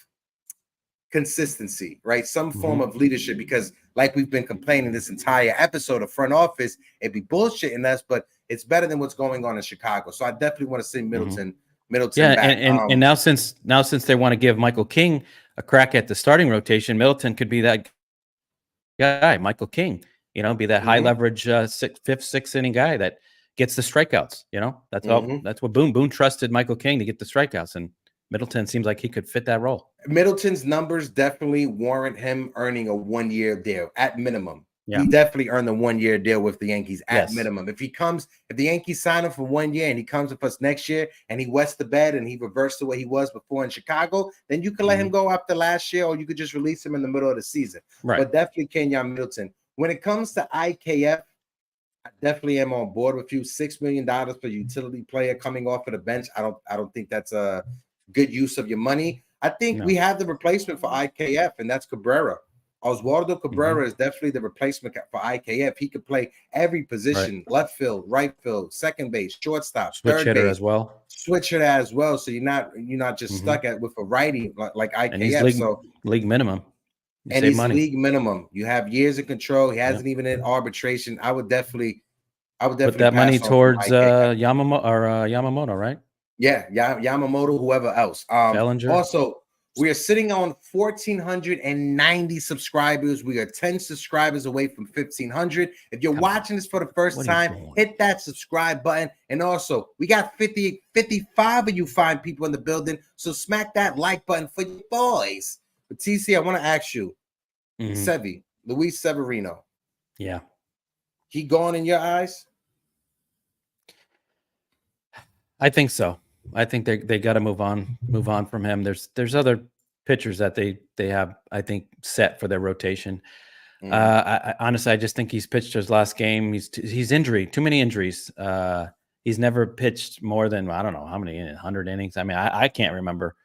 consistency, right? Some form of leadership, because like we've been complaining this entire episode of front office, it'd be bullshitting us, but it's better than what's going on in Chicago. So I definitely want to see Middleton back. And now since they want to give Michael King a crack at the starting rotation, Middleton could be that guy, Michael King, be that high leverage 5th, 6th inning guy that gets the strikeouts. That's all. That's what Boone trusted Michael King to get the strikeouts, and Middleton seems like he could fit that role. Middleton's numbers definitely warrant him earning a 1 year deal at minimum. He definitely earned a 1 year deal with the Yankees at minimum. If the Yankees sign him for 1 year and he comes with us next year and he wets the bed and he reverts to what he was before in Chicago, then you can let him go after last year, or you could just release him in the middle of the season. But definitely Kenyon Middleton. When it comes to IKF, I definitely am on board with you. $6 million for a utility player coming off of the bench. I don't think that's a good use of your money. I think we have the replacement for IKF, and that's Cabrera. Oswaldo Cabrera is definitely the replacement for IKF. He could play every position: left field, right field, second base, shortstop, switch hitter as well. Switch hitter as well. So you're not just stuck with a righty like IKF. And he's league minimum. He's league minimum. You have years of control. He hasn't even in arbitration. I would definitely put that money towards Yamamoto, right? Yeah, Yamamoto, whoever else. Bellinger. Also, we are sitting on 1,490 subscribers. We are 10 subscribers away from 1,500. If you're watching this for the first time, hit that subscribe button. And also, we got 55 of you fine people in the building. So smack that like button for you boys. But TC, I want to ask you, Luis Severino. Yeah. He gone in your eyes? I think so. I think they got to move on from him. There's other pitchers that they have, I think, set for their rotation. Honestly, I just think he's pitched his last game. He's injured, too many injuries. He's never pitched more than, I don't know how many, 100 innings. I mean, I can't remember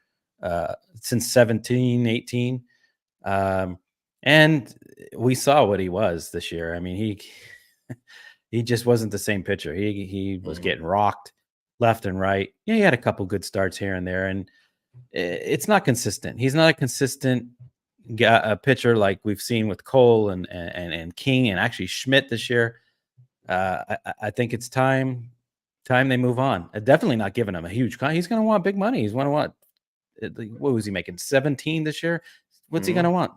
since 17, 18. And we saw what he was this year. I mean, he just wasn't the same pitcher. He was getting rocked left and right. Yeah, he had a couple good starts here and there, and it's not consistent. He's not a consistent pitcher like we've seen with Cole and King and actually Schmidt this year. I think it's time they move on. Definitely not giving him a huge contract. He's going to want big money. He's going to want, what was he making, 17 this year? What's he going to want?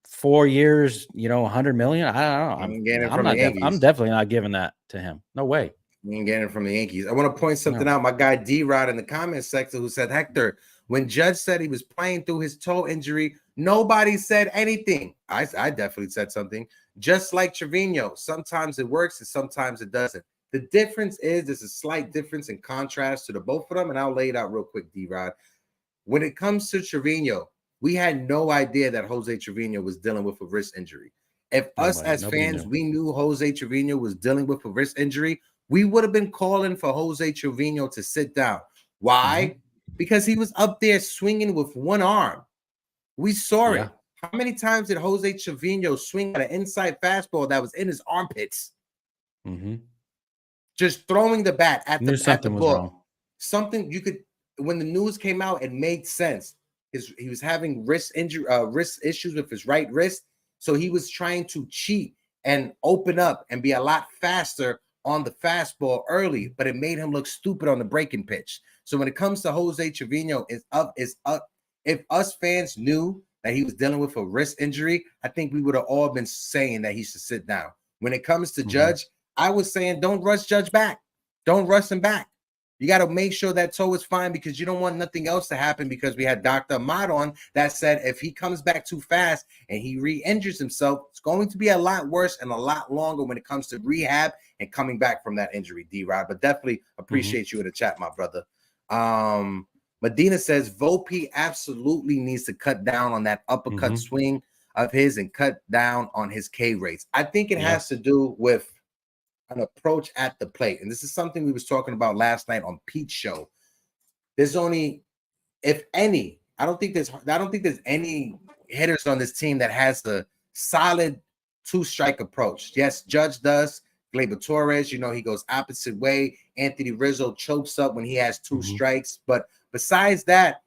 4 years, $100 million. I don't know. I'm definitely not giving that to him. No way. We ain't getting it from the Yankees. I want to point something out. My guy D-Rod in the comment section who said, Hector, when Judge said he was playing through his toe injury, nobody said anything. I definitely said something. Just like Trevino, sometimes it works and sometimes it doesn't. The difference is there's a slight difference in contrast to the both of them, and I'll lay it out real quick, D-Rod. When it comes to Trevino, we had no idea that Jose Trevino was dealing with a wrist injury. If us as Nobody fans, knew. we knew Jose Trevino was dealing with a wrist injury, we would have been calling for Jose Trevino to sit down. Why? Because he was up there swinging with one arm. We saw it. How many times did Jose Trevino swing at an inside fastball that was in his armpits? Just throwing the bat at the ball. Wrong. Something you could, when the news came out, it made sense. He was having wrist injury, wrist issues with his right wrist. So he was trying to cheat and open up and be a lot faster on the fastball early, but it made him look stupid on the breaking pitch. So when it comes to Jose Trevino, is up. If us fans knew that he was dealing with a wrist injury, I think we would have all been saying that he should sit down. When it comes to Judge, I was saying don't rush Judge back. Don't rush him back. You got to make sure that toe is fine because you don't want nothing else to happen, because we had Dr. Ahmad on that said if he comes back too fast and he re-injures himself, it's going to be a lot worse and a lot longer when it comes to rehab and coming back from that injury, D-Rod. But definitely appreciate you in the chat, my brother. Medina says Volpe absolutely needs to cut down on that uppercut swing of his and cut down on his K rates. I think it has to do with an approach at the plate. And this is something we was talking about last night on Pete's show. There's only, if any, I don't think there's any hitters on this team that has the solid two-strike approach. Yes, Judge does. Gleyber Torres, he goes opposite way. Anthony Rizzo chokes up when he has two strikes. But besides that,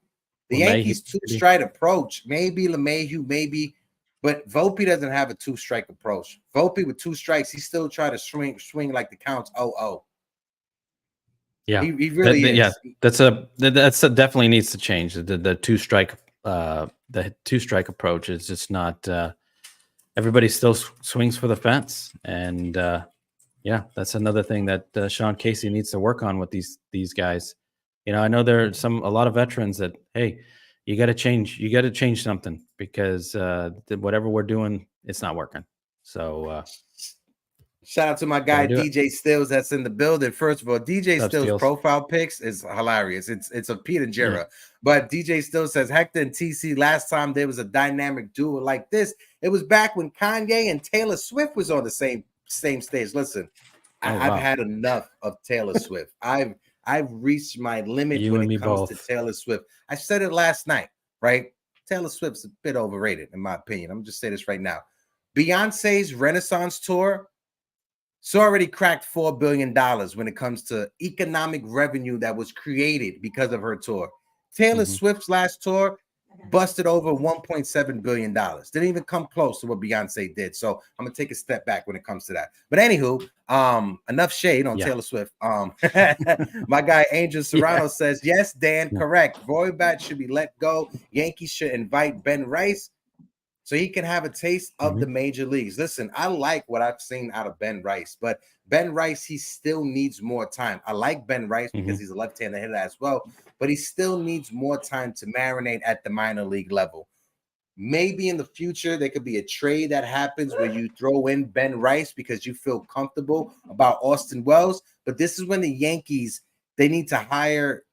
the Yankees two-strike approach, maybe LeMahieu, maybe, but Volpe doesn't have a two-strike approach. Volpe with two strikes, he still try to swing like the count's 0-0. Yeah, he really is. Yeah, that's definitely needs to change. The two-strike approach is just not. Everybody still swings for the fence, and that's another thing that Sean Casey needs to work on with these guys. I know there are a lot of veterans that, hey, you got to change something because whatever we're doing, it's not working. So shout out to my guy DJ Stills that's in the building. First of all, DJ Stills' profile pics is hilarious. It's a Pete and Jera, but DJ Stills says Hector and TC, last time there was a dynamic duo like this, it was back when Kanye and Taylor Swift was on the same stage. Listen, I've had enough of Taylor Swift. I've reached my limit when it comes to Taylor Swift. I said it last night, right? Taylor Swift's a bit overrated, in my opinion. I'm just saying this right now. Beyonce's Renaissance tour, it's already cracked $4 billion when it comes to economic revenue that was created because of her tour. Taylor Swift's last tour busted over $1.7 billion. Didn't even come close to what Beyonce did. So I'm gonna take a step back when it comes to that. But anywho, enough shade on Taylor Swift. My guy Angel Serrano says, yes, Dan, correct. Roy Bat should be let go. Yankees should invite Ben Rice so he can have a taste of the major leagues. Listen, I like what I've seen out of Ben Rice, but Ben Rice, he still needs more time. I like Ben Rice because he's a left-handed hitter as well, but he still needs more time to marinate at the minor league level. Maybe in the future, there could be a trade that happens where you throw in Ben Rice because you feel comfortable about Austin Wells. But this is when the Yankees, they need to hire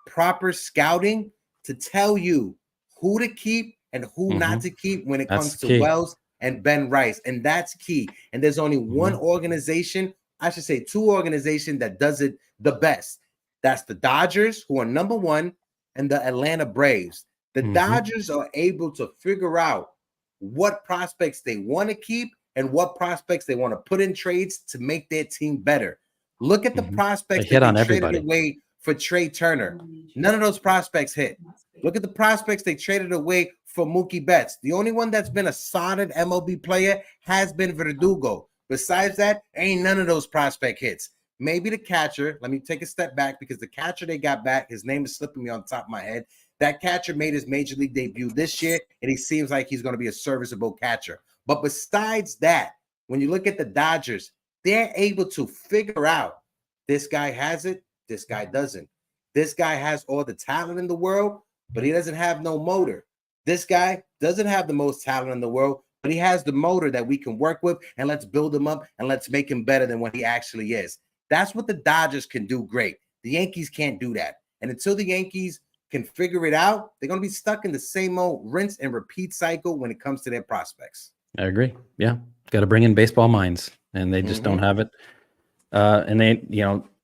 proper scouting to tell you who to keep and who not to keep when it comes to Wells and Ben Rice. And that's key. And there's only one organization, I should say two organizations that does it the best. That's the Dodgers, who are number one, and the Atlanta Braves. The Dodgers are able to figure out what prospects they want to keep and what prospects they want to put in trades to make their team better. Look at the prospects that they traded away for Trey Turner. None of those prospects hit. Look at the prospects they traded away for Mookie Betts. The only one that's been a solid MLB player has been Verdugo. Besides that, ain't none of those prospect hits. Maybe the catcher. Let me take a step back because the catcher they got back, his name is slipping me on top of my head. That catcher made his major league debut this year, and he seems like he's going to be a serviceable catcher. But besides that, when you look at the Dodgers, they're able to figure out this guy has it, this guy doesn't. This guy has all the talent in the world, but he doesn't have no motor. This guy doesn't have the most talent in the world, but he has the motor that we can work with, and let's build him up and let's make him better than what he actually is. That's what the Dodgers can do great. The Yankees can't do that. And until the Yankees can figure it out, they're going to be stuck in the same old rinse and repeat cycle when it comes to their prospects. I agree. Yeah, got to bring in baseball minds, and they just don't have it. And they,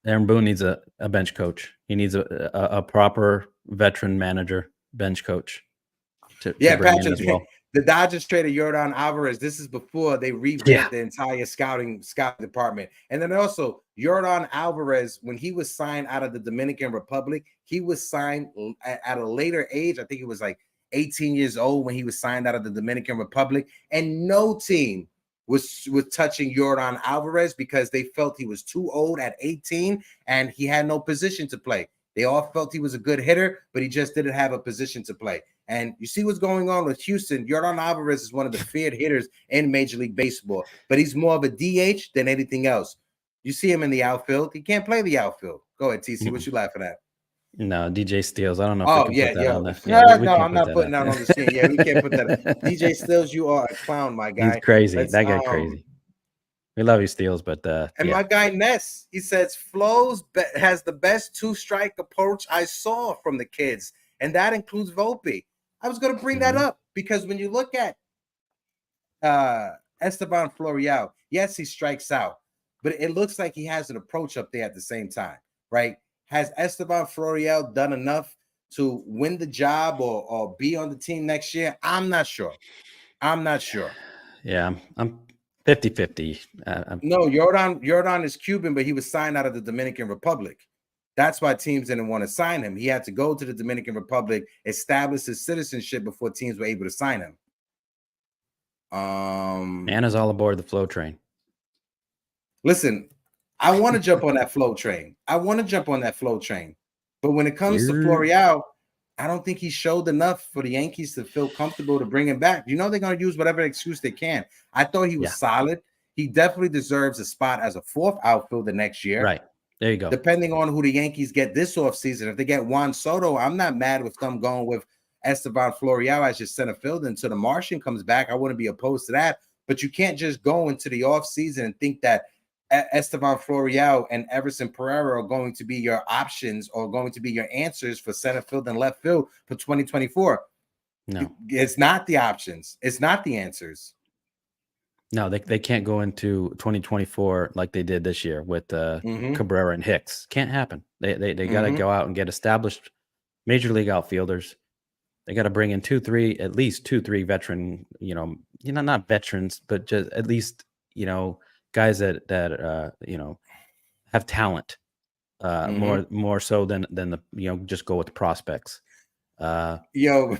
Aaron Boone needs a bench coach. He needs a proper veteran manager, bench coach to bring in Patrick, as well. the Dodgers traded Yordan Alvarez. This is before they revamped the entire scouting department. And then also Yordan Alvarez, when he was signed out of the Dominican Republic, he was signed at a later age. I think he was like 18 years old when he was signed out of the Dominican Republic, and no team was touching Yordan Alvarez because they felt he was too old at 18 and he had no position to play. They all felt he was a good hitter, but he just didn't have a position to play. And you see what's going on with Houston. Yordan Alvarez is one of the feared hitters in Major League Baseball, but he's more of a DH than anything else. You see him in the outfield. He can't play the outfield. Go ahead, TC. What you laughing at? No, DJ Steals. I don't know. Oh, If we can yeah, put that on there. No, I'm not putting that on the scene. Yeah, we can't put that. DJ Steals, you are a clown, my guy. He's crazy. That guy crazy. We love you, Steals, but my guy Ness, he says Flows has the best two-strike approach I saw from the kids, and that includes Volpe. I was going to bring that up because when you look at Esteban Florial, yes, he strikes out, but it looks like he has an approach up there at the same time, right? Has Esteban Florial done enough to win the job or be on the team next year? I'm not sure. Yeah, I'm 50-50. No, Yordan is Cuban, but he was signed out of the Dominican Republic. That's why teams didn't want to sign him. He had to go to the Dominican Republic, establish his citizenship before teams were able to sign him. Anna's all aboard the flow train. Listen, I want to jump on that flow train. But when it comes to Florial, I don't think he showed enough for the Yankees to feel comfortable to bring him back. They're going to use whatever excuse they can. I thought he was solid. He definitely deserves a spot as a fourth outfielder next year. Right. There you go. Depending on who the Yankees get this offseason. If they get Juan Soto, I'm not mad with them going with Esteban Florial as your center fielder until the Martian comes back. I wouldn't be opposed to that. But you can't just go into the offseason and think that Esteban Florial and Everson Pereira are going to be your options or going to be your answers for center field and left field for 2024. No. It's not the options. It's not the answers. No, they can't go into 2024 like they did this year with Cabrera and Hicks. Can't happen. They got to go out and get established major league outfielders. They got to bring in at least two, three veteran, not veterans, but just at least, guys that have talent more so than the just go with the prospects. Yo,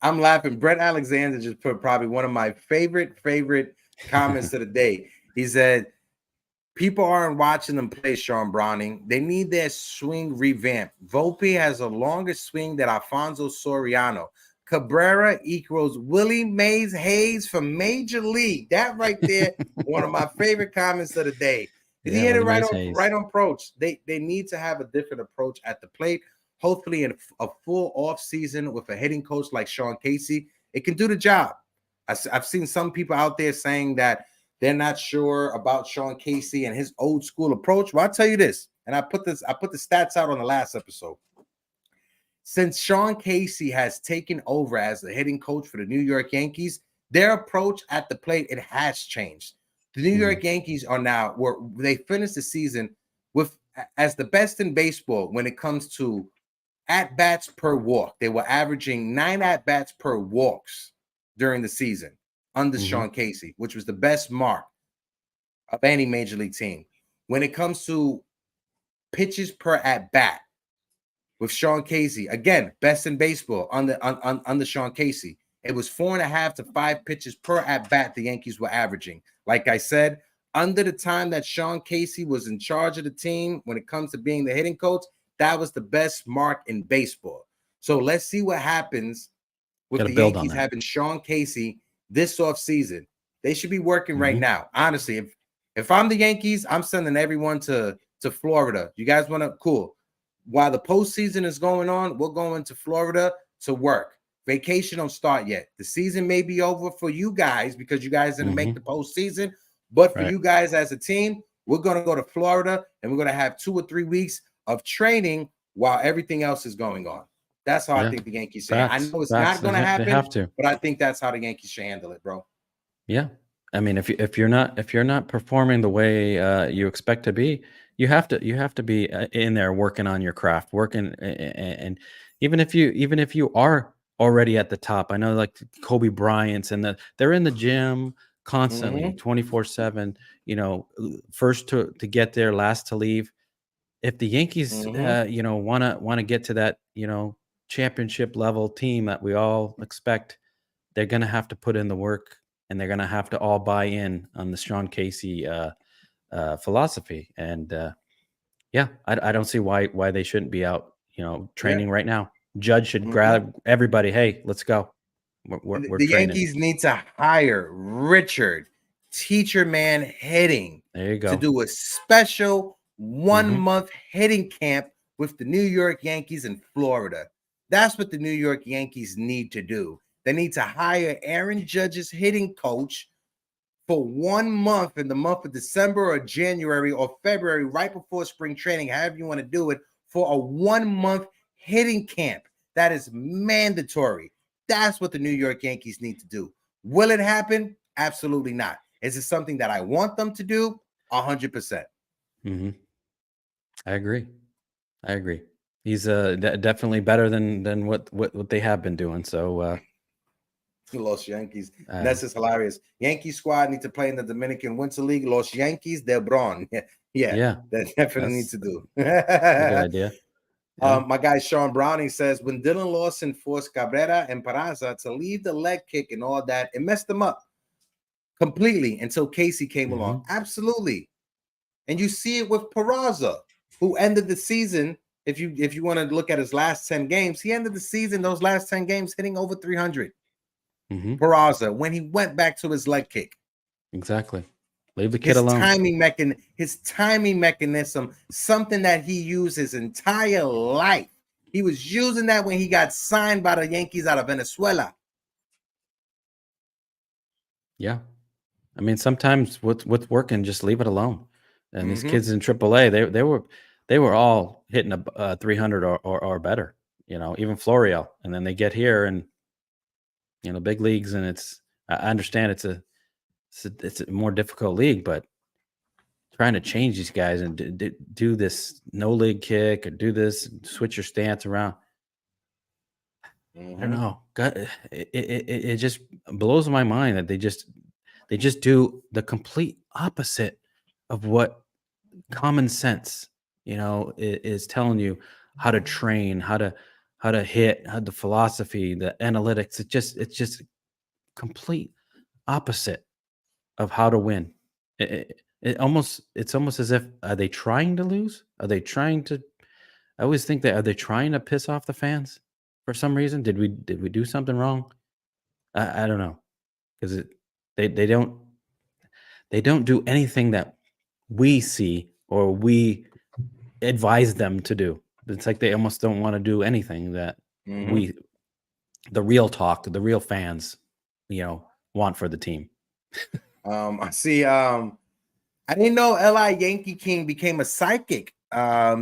I'm laughing. Brett Alexander just put probably one of my favorite comments of the day. He said, people aren't watching them play, Sean Browning. They need their swing revamped. Volpe has a longer swing than Alfonso Soriano. Cabrera equals Willie Mays Hayes from Major League. That right there, one of my favorite comments of the day. He hit it right on approach. They need to have a different approach at the plate. Hopefully in a full off season with a hitting coach like Sean Casey, it can do the job. I've seen some people out there saying that they're not sure about Sean Casey and his old school approach. Well, I'll tell you this, and I put the stats out on the last episode. Since Sean Casey has taken over as the hitting coach for the New York Yankees, their approach at the plate, it has changed. The New York Yankees are now they finished the season with as the best in baseball when it comes to at-bats per walk. They were averaging 9 at-bats per walks during the season under Sean Casey, which was the best mark of any major league team. When it comes to pitches per at-bat with Sean Casey, again, best in baseball under Sean Casey, it was 4.5 to 5 pitches per at-bat the Yankees were averaging. Like I said, under the time that Sean Casey was in charge of the team when it comes to being the hitting coach, that was the best mark in baseball. So let's see what happens with the Yankees having Sean Casey this offseason. They should be working right now. Honestly, if I'm the Yankees, I'm sending everyone to Florida. You guys want to? Cool. While the postseason is going on, we're going to Florida to work. Vacation don't start yet. The season may be over for you guys because you guys didn't make the postseason. But for you guys as a team, we're going to go to Florida and we're going to have 2 or 3 weeks of training while everything else is going on. That's how I think the Yankees should. I know it's not going to happen, but I think that's how the Yankees should handle it, bro. Yeah. I mean, if you're not performing the way you expect to be, you have to be in there working on your craft, working, and even if you are already at the top, I know like Kobe Bryant's and they're in the gym constantly, Mhm. 24/7. First to get there, last to leave. If the Yankees, Mhm. want to get to that, championship level team that we all expect, they're gonna have to put in the work, and they're gonna have to all buy in on the Sean Casey philosophy. And yeah, I don't see why they shouldn't be out, Yeah. training right now. Judge should Mhm. grab everybody. Hey, let's go. We're The training. Yankees need to hire Richard Teacher Man Hitting There you to go. do a special 1 Mhm. month hitting camp with the New York Yankees in Florida. That's what the New York Yankees need to do. They need to hire Aaron Judge's hitting coach for 1 month in the month of December or January or February, right before spring training, however you want to do it, for a 1 month hitting camp. That is mandatory. That's what the New York Yankees need to do. Will it happen? Absolutely not. Is it something that I want them to do? 100%. Mhm. I agree. I agree. He's definitely better than what they have been doing. So Los Yankees. And uh, that's just hilarious. Yankee squad need to play in the Dominican Winter League. Los Yankees de Bron. Yeah, yeah, that definitely need that's to do. a good idea. Yeah. My guy Sean Browning says when Dylan Lawson forced Cabrera and Peraza to leave the leg kick and all that, it messed them up completely until Casey came along. Mhm. Absolutely. And you see it with Peraza, who ended the season. If you want to look at his last 10 games, he ended the season, those last 10 games, hitting over 300. Mhm. Peraza, when he went back to his leg kick. Exactly. Leave the kid His alone. timing mechanism, something that he used his entire life. He was using that when he got signed by the Yankees out of Venezuela. Yeah. I mean, sometimes what's working, just leave it alone. And these Mm-hmm. kids in AAA, they were all hitting a 300 or better. Even Florio, and then they get here and big leagues, and I understand it's a more difficult league, but trying to change these guys and do this no leg kick or do this, switch your stance around. I don't Mm-hmm. know. It just blows my mind that they just do the complete opposite of what common sense, is telling you how to train, how to hit, how the philosophy, the analytics. It's just complete opposite of how to win. It's almost as if, are they trying to lose? Are they trying to? I always think that, are they trying to piss off the fans for some reason? Did we do something wrong? I don't know, because they don't do anything that we see or we advise them to do. It's like they almost don't want to do anything that Mm-hmm. we, the real talk, the real fans, want for the team. I see. I didn't know Li Yankee King became a psychic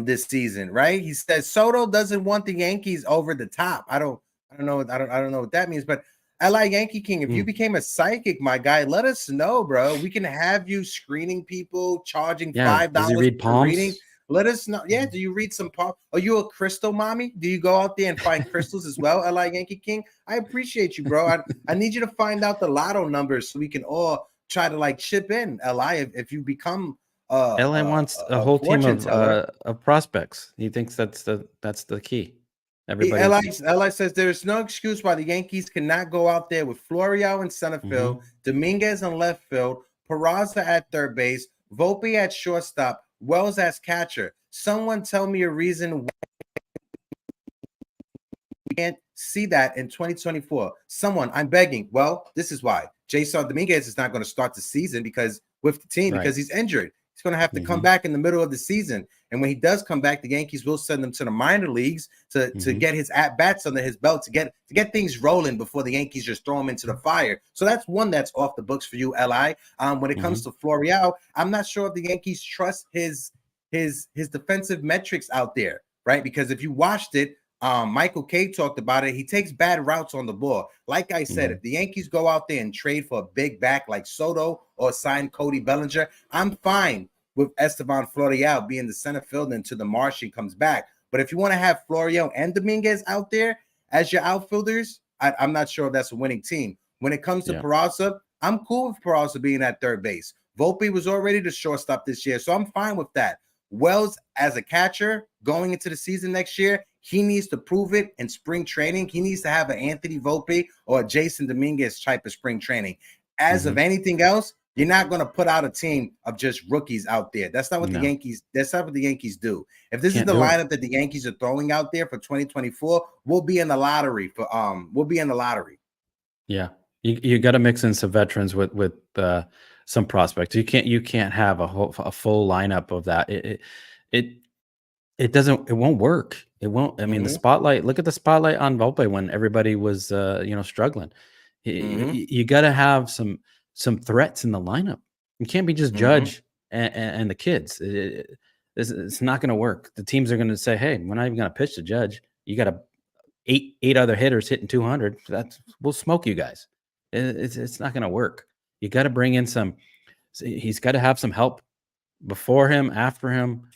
this season, right? He says Soto doesn't want the Yankees over the top. I don't know what that means, but Li Yankee King, if you Mm. became a psychic, my guy, let us know, bro. We can have you screening people, charging Yeah. Does he $5 read per reading. palms? Let us know. Yeah, do you read some palm? Are you a crystal mommy? Do you go out there and find crystals as well, Li Yankee King? I appreciate you, bro. I need you to find out the lotto numbers so we can all try to like chip in, Li, if you become LA wants a a whole team fortune teller. of prospects. He thinks that's the key. Everybody. Li says there's no excuse why the Yankees cannot go out there with Florio in center field, Mhm. Dominguez in left field, Peraza at third base, Volpe at shortstop, Wells as catcher. Someone tell me a reason why we can't see that in 2024. Someone, I'm begging. Well, this is why. Jason Dominguez is not going to start the season because with the team Right. because he's injured. He's going to have to come Mhm. back in the middle of the season. And when he does come back, the Yankees will send him to the minor leagues to Mhm. get his at-bats under his belt to get things rolling before the Yankees just throw him into the fire. So that's one that's off the books for you, Li. When it comes Mhm. to Florio, I'm not sure if the Yankees trust his defensive metrics out there, right? Because if you watched it, Michael K talked about it. He takes bad routes on the ball. Like I said, if the Yankees go out there and trade for a big back like Soto or sign Cody Bellinger, I'm fine with Esteban Florial being the center fielder until the Martian comes back. But if you want to have Florial and Dominguez out there as your outfielders, I'm not sure if that's a winning team. When it comes to Peraza, I'm cool with Peraza being at third base. Volpe was already the shortstop this year, so I'm fine with that. Wells, as a catcher, going into the season next year, he needs to prove it in spring training. He needs to have an Anthony Volpe or a Jason Dominguez type of spring training. As of anything else, you're not going to put out a team of just rookies out there. That's not what the Yankees. That's not what the Yankees do. If this is the lineup that the Yankees are throwing out there for 2024, we'll be in the lottery for We'll be in the lottery. Yeah, you got to mix in some veterans with some prospects. You can't have a full lineup of that. It won't work. It won't. I mean, the spotlight. Look at the spotlight on Volpe when everybody was struggling. You got to have some threats in the lineup. You can't be just Judge and the kids. It's not going to work. The teams are going to say, "Hey, we're not even going to pitch to Judge. You got eight other hitters hitting 200. We'll smoke you guys." It's not going to work. You got to bring in some. He's got to have some help before him, after him,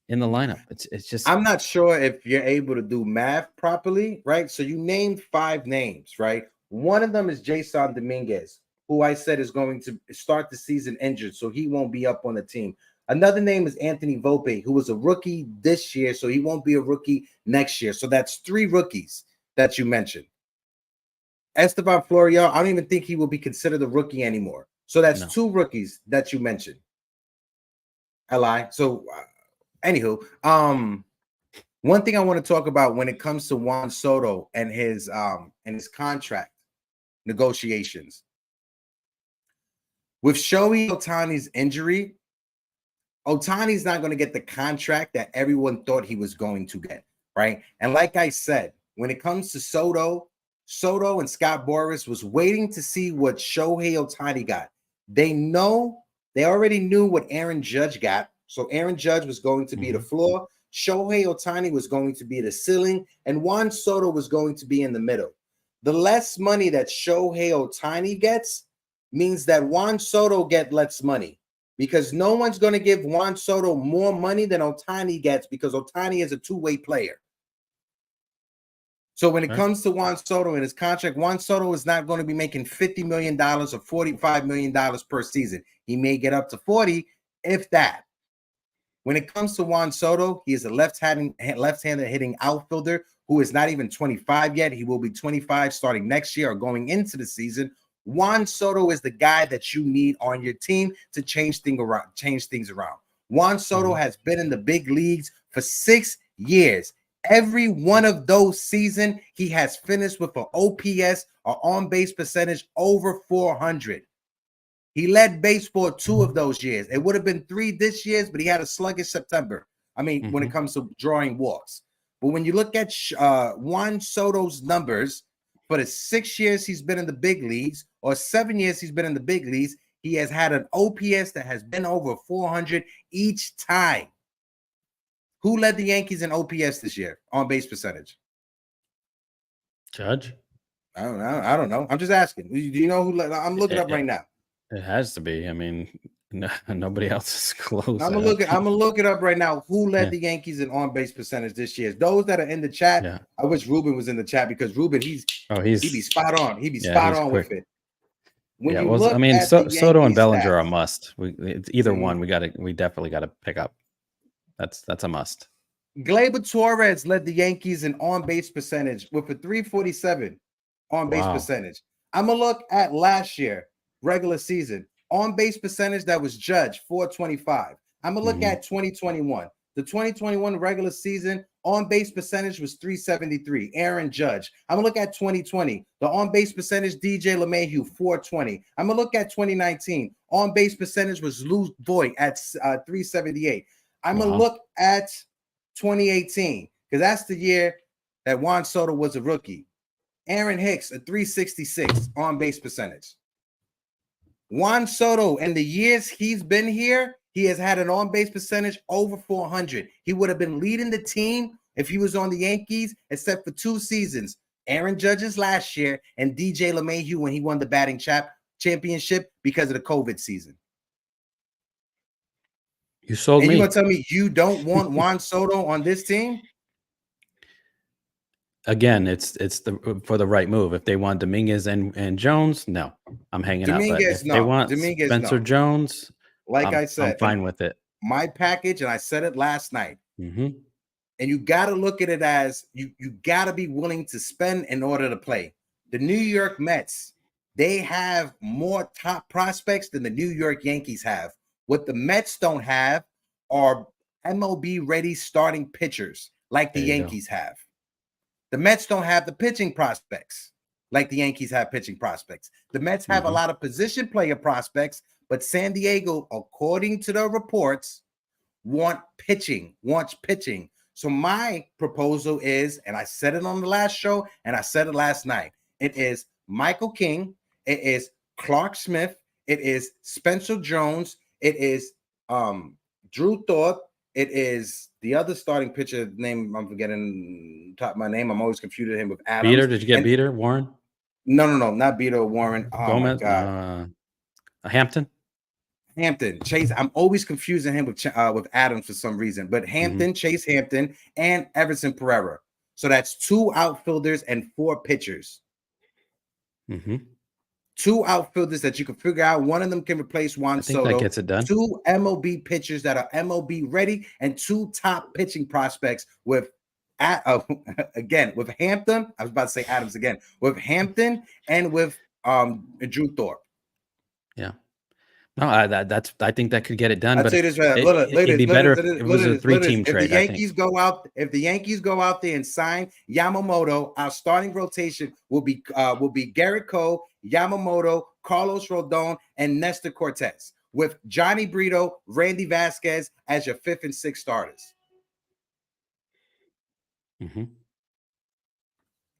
in the lineup. It's just. I'm not sure if you're able to do math properly, right? So you named 5 names, right? One of them is Jason Dominguez, who I said is going to start the season injured, so he won't be up on the team. Another name is Anthony Volpe, who was a rookie this year, so he won't be a rookie next year. So that's 3 rookies that you mentioned. Esteban Florial, I don't even think he will be considered a rookie anymore. So that's 2 rookies that you mentioned. Li. So, anywho, one thing I want to talk about when it comes to Juan Soto and his contract negotiations. With Shohei Ohtani's injury, Ohtani's not going to get the contract that everyone thought he was going to get, right? And like I said, when it comes to Soto and Scott Boras was waiting to see what Shohei Ohtani got. They already knew what Aaron Judge got. So Aaron Judge was going to be the floor. Shohei Ohtani was going to be the ceiling, and Juan Soto was going to be in the middle. The less money that Shohei Ohtani gets means that Juan Soto gets less money, because no one's going to give Juan Soto more money than Ohtani gets, because Ohtani is a two-way player. So when it comes to Juan Soto and his contract, Juan Soto is not going to be making $50 million or $45 million per season. He may get up to 40, if that. When it comes to Juan Soto, he is a left-handed hitting outfielder who is not even 25 yet. He will be 25 starting next year or going into the season. Juan Soto is the guy that you need on your team to change things around. Juan Soto has been in the big leagues for 6 years. Every one of those seasons, he has finished with an OPS or on-base percentage over 400. He led baseball 2 of those years. It would have been 3 this year, but he had a sluggish September. I mean, when it comes to drawing walks. But when you look at Juan Soto's numbers for the 6 years he's been in the big leagues or 7 years he's been in the big leagues, he has had an OPS that has been over 400 each time. Who led the Yankees in OPS this year on base percentage? Judge? I don't know. I'm just asking. Do you know who led? I'm looking up right now. It has to be. I mean, nobody else is close. I'm gonna look it up right now. Who led the Yankees in on base percentage this year? Those that are in the chat. I wish Ruben was in the chat, because Ruben, he'd be spot on. He'd be spot on with it. Soto and Bellinger are a must. It's either one. We definitely got to pick up. That's a must. Gleyber Torres led the Yankees in on-base percentage with a 347 on-base percentage. I'm going to look at last year, regular season. On-base percentage, that was Judge, 425. I'm going to look at 2021. The 2021 regular season, on-base percentage was 373, Aaron Judge. I'm going to look at 2020. The on-base percentage, DJ LeMahieu, 420. I'm going to look at 2019. On-base percentage was Lou Voigt at 378. I'm going to look at 2018, because that's the year that Juan Soto was a rookie. Aaron Hicks, a 366 on-base percentage. Juan Soto, in the years he's been here, he has had an on-base percentage over 400. He would have been leading the team if he was on the Yankees, except for 2 seasons. Aaron Judge's last year and DJ LeMahieu when he won the batting championship because of the COVID season. You sold and me. You gonna tell me you don't want Juan Soto on this team? Again, it's for the right move. If they want Dominguez and Jones, no, I'm hanging up. But if they want Spencer Jones, I said, I'm fine with it. My package, and I said it last night. Mm-hmm. And you got to look at it as you got to be willing to spend in order to play. The New York Mets, they have more top prospects than the New York Yankees have. What the Mets don't have are MLB ready starting pitchers like the Yankees have. The Mets don't have the pitching prospects like the Yankees have pitching prospects. The Mets have a lot of position player prospects, but San Diego, according to the reports, wants pitching. So my proposal is, and I said it on the last show, and I said it last night, it is Michael King, it is Clark Smith, it is Spencer Jones, it is Drew Thorpe, it is the other starting pitcher name I'm forgetting top of my name. I'm always confusing him with Adams. Beater? Did you get Beater? Warren? No, not Beater or Warren. Oh Gomez? my God. Hampton? Chase. I'm always confusing him with Adams for some reason. But Hampton, Chase Hampton, and Everson Pereira. So that's 2 outfielders and 4 pitchers. 2 outfielders that you can figure out. One of them can replace Juan Soto. That gets it done. 2 MLB pitchers that are MLB ready, and 2 top pitching prospects with again with Hampton. I was about to say Adams again, with Hampton and with Drew Thorpe. Yeah. No, I think that could get it done. I'd But say this right. It'd be better if it was a 3-team trade. If the Yankees go out there and sign Yamamoto, our starting rotation will be Garrett Cole, Yamamoto, Carlos Rodon, and Nestor Cortez, with Johnny Brito, Randy Vasquez as your 5th and 6th starters.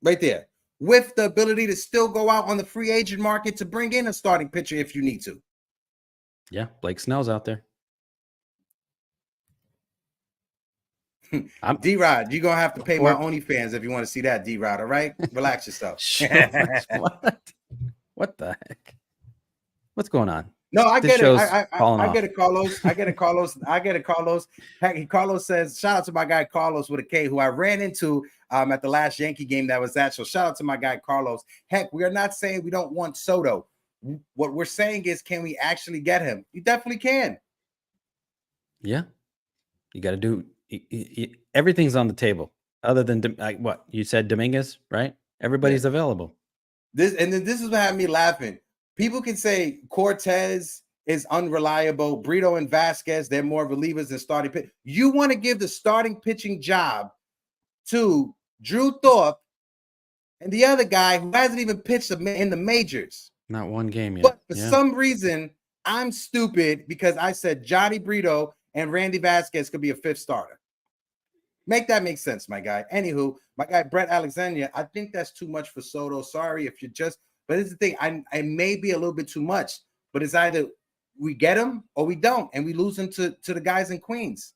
Right there, with the ability to still go out on the free agent market to bring in a starting pitcher if you need to. Yeah, Blake Snell's out there. D-Rod, you're going to have to pay my OnlyFans if you want to see that, D-Rod, all right? Relax yourself. What the heck? What's going on? No, I get it. I get it, Carlos. I get it, Carlos. Heck, Carlos says, shout out to my guy Carlos with a K, who I ran into at the last Yankee game that was at. So shout out to my guy Carlos. Heck, we are not saying we don't want Soto. What we're saying is, can we actually get him? You definitely can. Yeah. You got to do everything's on the table other than what you said, Dominguez, right? Everybody's available. This is what had me laughing. People can say Cortez is unreliable. Brito and Vasquez, they're more relievers than starting pitch. You want to give the starting pitching job to Drew Thorpe and the other guy who hasn't even pitched in the majors. Not one game yet. But for some reason, I'm stupid because I said Johnny Brito and Randy Vasquez could be a 5th starter. Make that make sense, my guy. Anywho, my guy Brett Alexander, I think that's too much for Soto. Sorry if you're just, but it's the thing. I may be a little bit too much, but it's either we get him or we don't, and we lose him to the guys in Queens.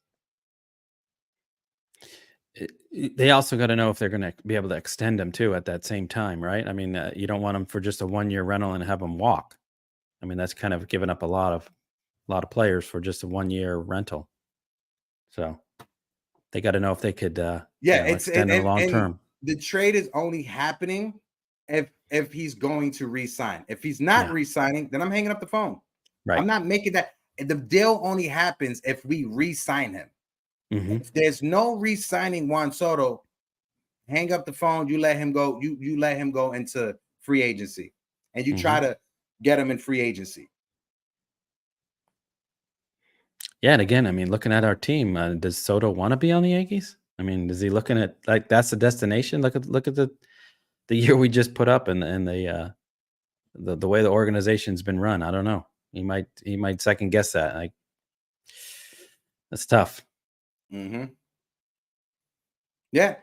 They also got to know if they're going to be able to extend him too at that same time, right? I mean, you don't want him for just a 1-year rental and have him walk. I mean, that's kind of giving up a lot of players for just a 1-year rental. So they got to know if they could, extend him long term. The trade is only happening if he's going to re-sign. If he's not re-signing, then I'm hanging up the phone. Right. I'm not making that. The deal only happens if we re-sign him. If there's no re-signing Juan Soto, hang up the phone. You let him go. You let him go into free agency, and you try to get him in free agency. Yeah, and again, I mean, looking at our team, does Soto want to be on the Yankees? I mean, is he looking at like that's the destination? Look at the year we just put up and the way the organization's been run. I don't know. He might second guess that. Like, that's tough. Yeah.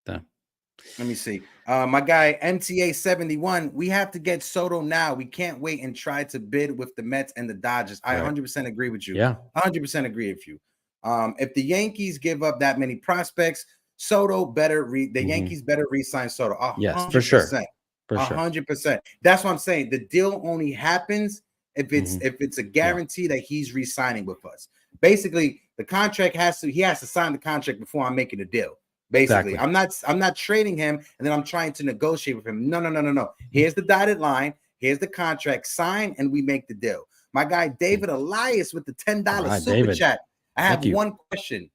Let me see. My guy MTA 71. We have to get Soto now. We can't wait and try to bid with the Mets and the Dodgers. I 100% agree with you. Yeah, 100% agree with you. If the Yankees give up that many prospects, Soto better the Mhm. Yankees better re-sign Soto. Yes, for sure. 100%. For sure. 100%. That's what I'm saying. The deal only happens if it's a guarantee that he's re-signing with us. Basically, the contract he has to sign the contract before I'm making a deal. Basically, Exactly. I'm not trading him and then I'm trying to negotiate with him. No. Here's the dotted line. Here's the contract. Sign and we make the deal. My guy David Elias with the $10 right, super David. chat. I have Thank you. one question.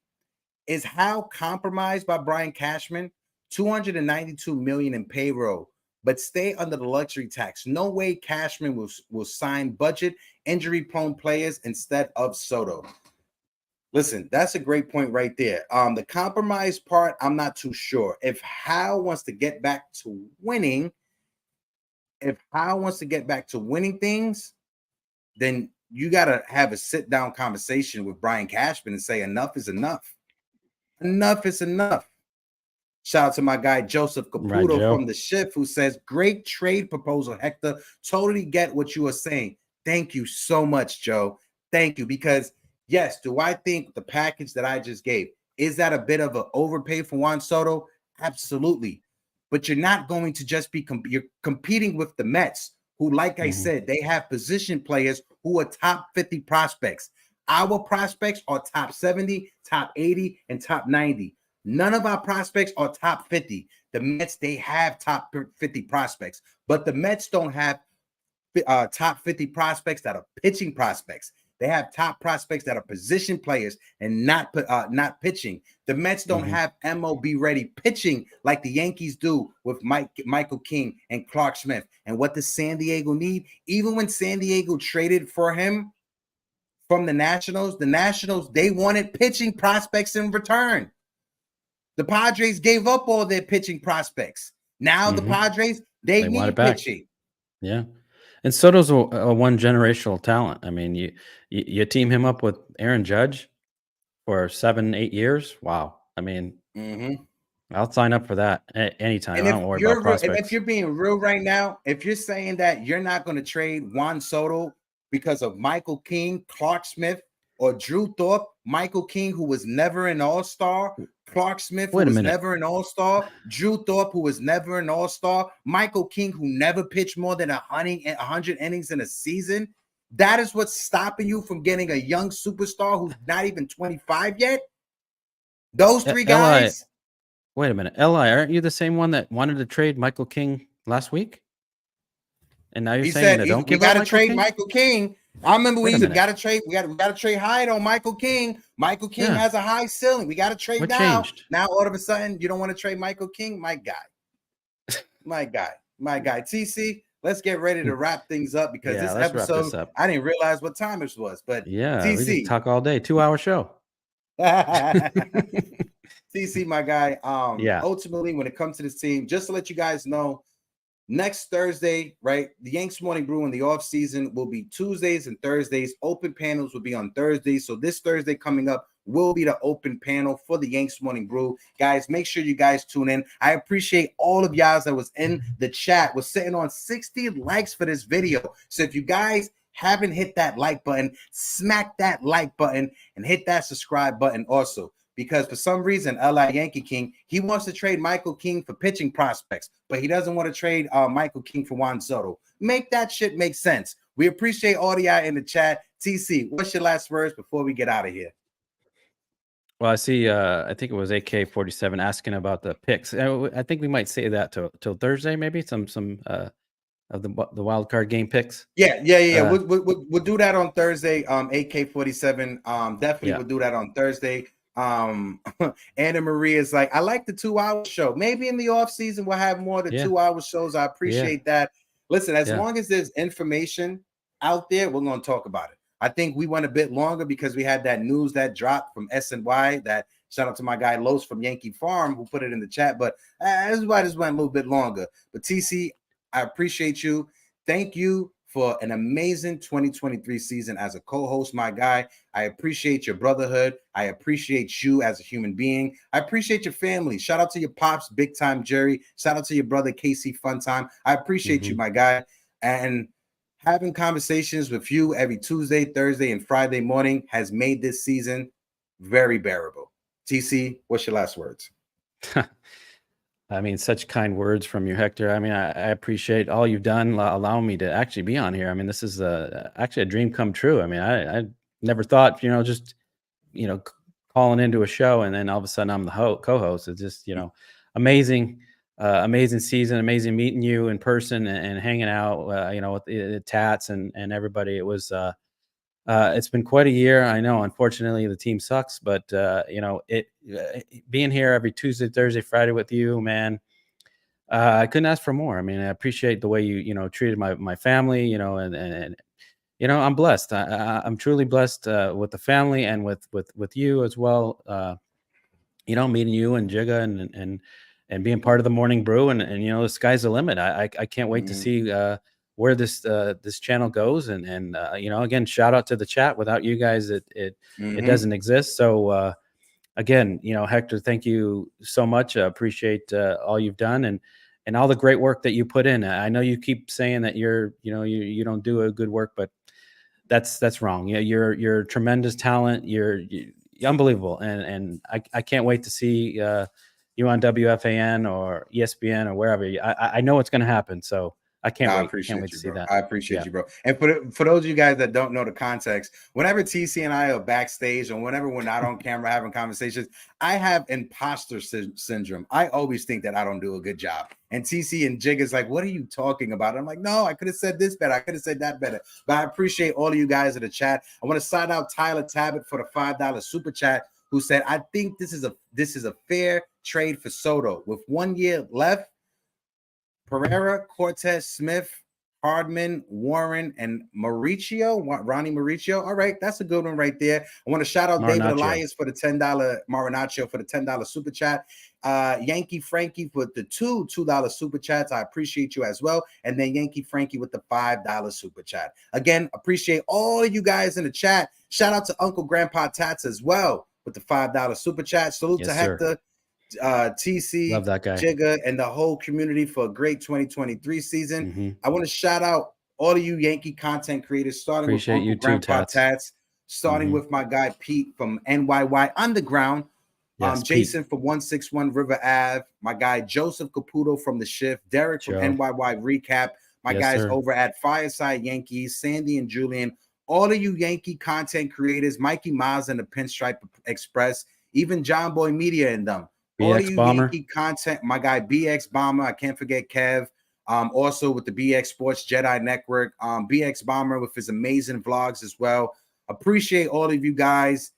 Is Howe compromised by Brian Cashman? $292 million in payroll, but stay under the luxury tax. No way Cashman will sign budget injury-prone players instead of Soto. Listen, that's a great point right there. The compromise part, I'm not too sure. If Howe wants to get back to winning, things, then you got to have a sit-down conversation with Brian Cashman and say enough is enough. Enough is enough. Shout out to my guy Joseph Caputo from the Shift, who says, great trade proposal, Hector. Totally get what you are saying. Thank you so much, Joe. Thank you. Because, yes, do I think the package that I just gave, is that a bit of an overpay for Juan Soto? Absolutely. But you're not going to just be you're competing with the Mets, who, like I said, they have position players who are top 50 prospects. Our prospects are top 70, top 80, and top 90. None of our prospects are top 50. The Mets, they have top 50 prospects, but the Mets don't have top 50 prospects that are pitching prospects. They have top prospects that are position players and not pitching. The Mets don't have MOB ready pitching like the Yankees do with Michael King and Clark Smith. And what does San Diego need? Even when San Diego traded for him from the Nationals, they wanted pitching prospects in return. The Padres gave up all their pitching prospects. Now the Padres, they need pitching. Yeah. And Soto's a one-generational talent. I mean, you team him up with Aaron Judge for 7-8 years. Wow. I mean, I'll sign up for that anytime. And I don't worry about prospects. And if you're being real right now, if you're saying that you're not going to trade Juan Soto because of Michael King, Clark Smith, or Drew Thorpe, Michael King, who was never an all-star, Clark Smith, who was never an all-star, Drew Thorpe, who was never an all-star, Michael King, who never pitched more than 100 innings in a season. That is what's stopping you from getting a young superstar who's not even 25 yet? Those three guys? Wait a minute. Eli, aren't you the same one that wanted to trade Michael King last week? And now you're saying that don't give up Michael King? Michael King. I remember we got to trade. We got to trade high on Michael King. Michael King has a high ceiling. We got to trade now. Changed? Now all of a sudden you don't want to trade Michael King. My guy. TC, let's get ready to wrap things up because this episode I didn't realize what time it was. But TC, we just talk all day. 2-hour show. TC, my guy. Ultimately, when it comes to this team, just to let you guys know. Next Thursday, right? The Yankees Morning Brew in the off season will be Tuesdays and Thursdays. Open panels will be on Thursdays. So this Thursday coming up will be the open panel for the Yankees Morning Brew. Guys, make sure you guys tune in. I appreciate all of y'all that was in the chat. We're sitting on 60 likes for this video. So if you guys haven't hit that like button, smack that like button and hit that subscribe button also. Because for some reason, LA Yankee King, he wants to trade Michael King for pitching prospects, but he doesn't want to trade Michael King for Juan Soto. Make that shit make sense. We appreciate all of y'all in the chat. TC, what's your last words before we get out of here? Well, I see. I think it was AK-47 asking about the picks. I think we might say that till Thursday, maybe some of the wild card game picks. Yeah. We'll do that on Thursday. AK-47. Definitely we'll do that on Thursday. Anna Marie is like, I like the 2-hour show. Maybe in the off season we'll have more than 2-hour shows. I appreciate that. Listen, as long as there's information out there, we're going to talk about it. I think we went a bit longer because we had that news that dropped from SNY. That shout out to my guy Los from Yankee Farm who put it in the chat. But everybody just went a little bit longer. But TC, I appreciate you. Thank you for an amazing 2023 season as a co-host, my guy. I appreciate your brotherhood. I appreciate you as a human being. I appreciate your family. Shout out to your pops, Big Time Jerry. Shout out to your brother, Casey Funtime. I appreciate you, my guy. And having conversations with you every Tuesday, Thursday, and Friday morning has made this season very bearable. TC, what's your last words? I mean, such kind words from you, Hector. I mean, I appreciate all you've done, allowing me to actually be on here. I mean, this is actually a dream come true. I mean, I never thought, just, calling into a show and then all of a sudden I'm the co-host. It's just, amazing, amazing season, amazing meeting you in person and hanging out, with the Tats and everybody. It was, it's been quite a year. I know, unfortunately, the team sucks, but being here every Tuesday, Thursday, Friday with you, man, I couldn't ask for more. I mean, I appreciate the way you treated my family, and I'm blessed. I'm truly blessed with the family and with you as well. Meeting you and Jigga and being part of the Morning Brew, and the sky's the limit. I can't wait to see where this channel goes, and again, shout out to the chat. Without you guys, it doesn't exist. So again, Hector, thank you so much. I appreciate all you've done and all the great work that you put in. I know you keep saying that you don't do a good work, but that's wrong. Yeah, you're a tremendous talent. You're unbelievable, and I can't wait to see you on WFAN or ESPN or wherever. I know it's going to happen, so I can't wait. Appreciate can't wait you, to see bro. that. I appreciate you, bro. And for those of you guys that don't know the context, whenever TC and I are backstage and whenever we're not on camera having conversations, I have imposter syndrome. I always think that I don't do a good job. And TC and Jig is like, what are you talking about? I'm like, no, I could have said this better. I could have said that better. But I appreciate all of you guys in the chat. I want to shout out Tyler Tabbitt for the $5 super chat, who said, I think this is a fair trade for Soto. With 1 year left, Pereira, Cortez, Smith, Hardman, Warren, and Mauricio, Ronnie Mauricio. All right, that's a good one right there. I want to shout out David Elias for the $10 Marinaccio for the $10 super chat. Yankee Frankie with the $2 super chats. I appreciate you as well. And then Yankee Frankie with the $5 super chat. Again, appreciate all of you guys in the chat. Shout out to Uncle Grandpa Tats as well with the $5 super chat. Salute to Hector, TC, love that guy, Jigga, and the whole community for a great 2023 season. I want to shout out all of you Yankee content creators, starting with Uncle Grandpa Tats, starting with my guy Pete from NYY Underground, Jason from 161 River Ave, my guy Joseph Caputo from The Shift, Derek from NYY Recap, my guys over at Fireside Yankees, Sandy and Julian, all of you Yankee content creators, Mikey Miles and the Pinstripe Express, even John Boy Media and them. All of you Yankee content, my guy BX Bomber, I can't forget Kev, also with the BX Sports Jedi Network, BX Bomber with his amazing vlogs as well. Appreciate all of you guys.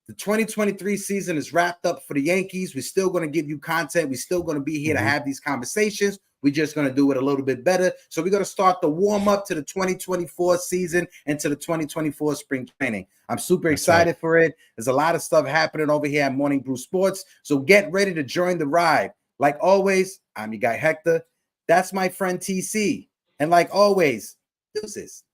The 2023 season is wrapped up for the Yankees. We're still going to give you content. We're still going to be here to have these conversations. We're just going to do it a little bit better. So we're going to start the warm up to the 2024 season and to the 2024 spring training. I'm super excited for it. There's a lot of stuff happening over here at Morning Brew Sports. So get ready to join the ride. Like always, I'm your guy Hector. That's my friend TC. And like always, deuces.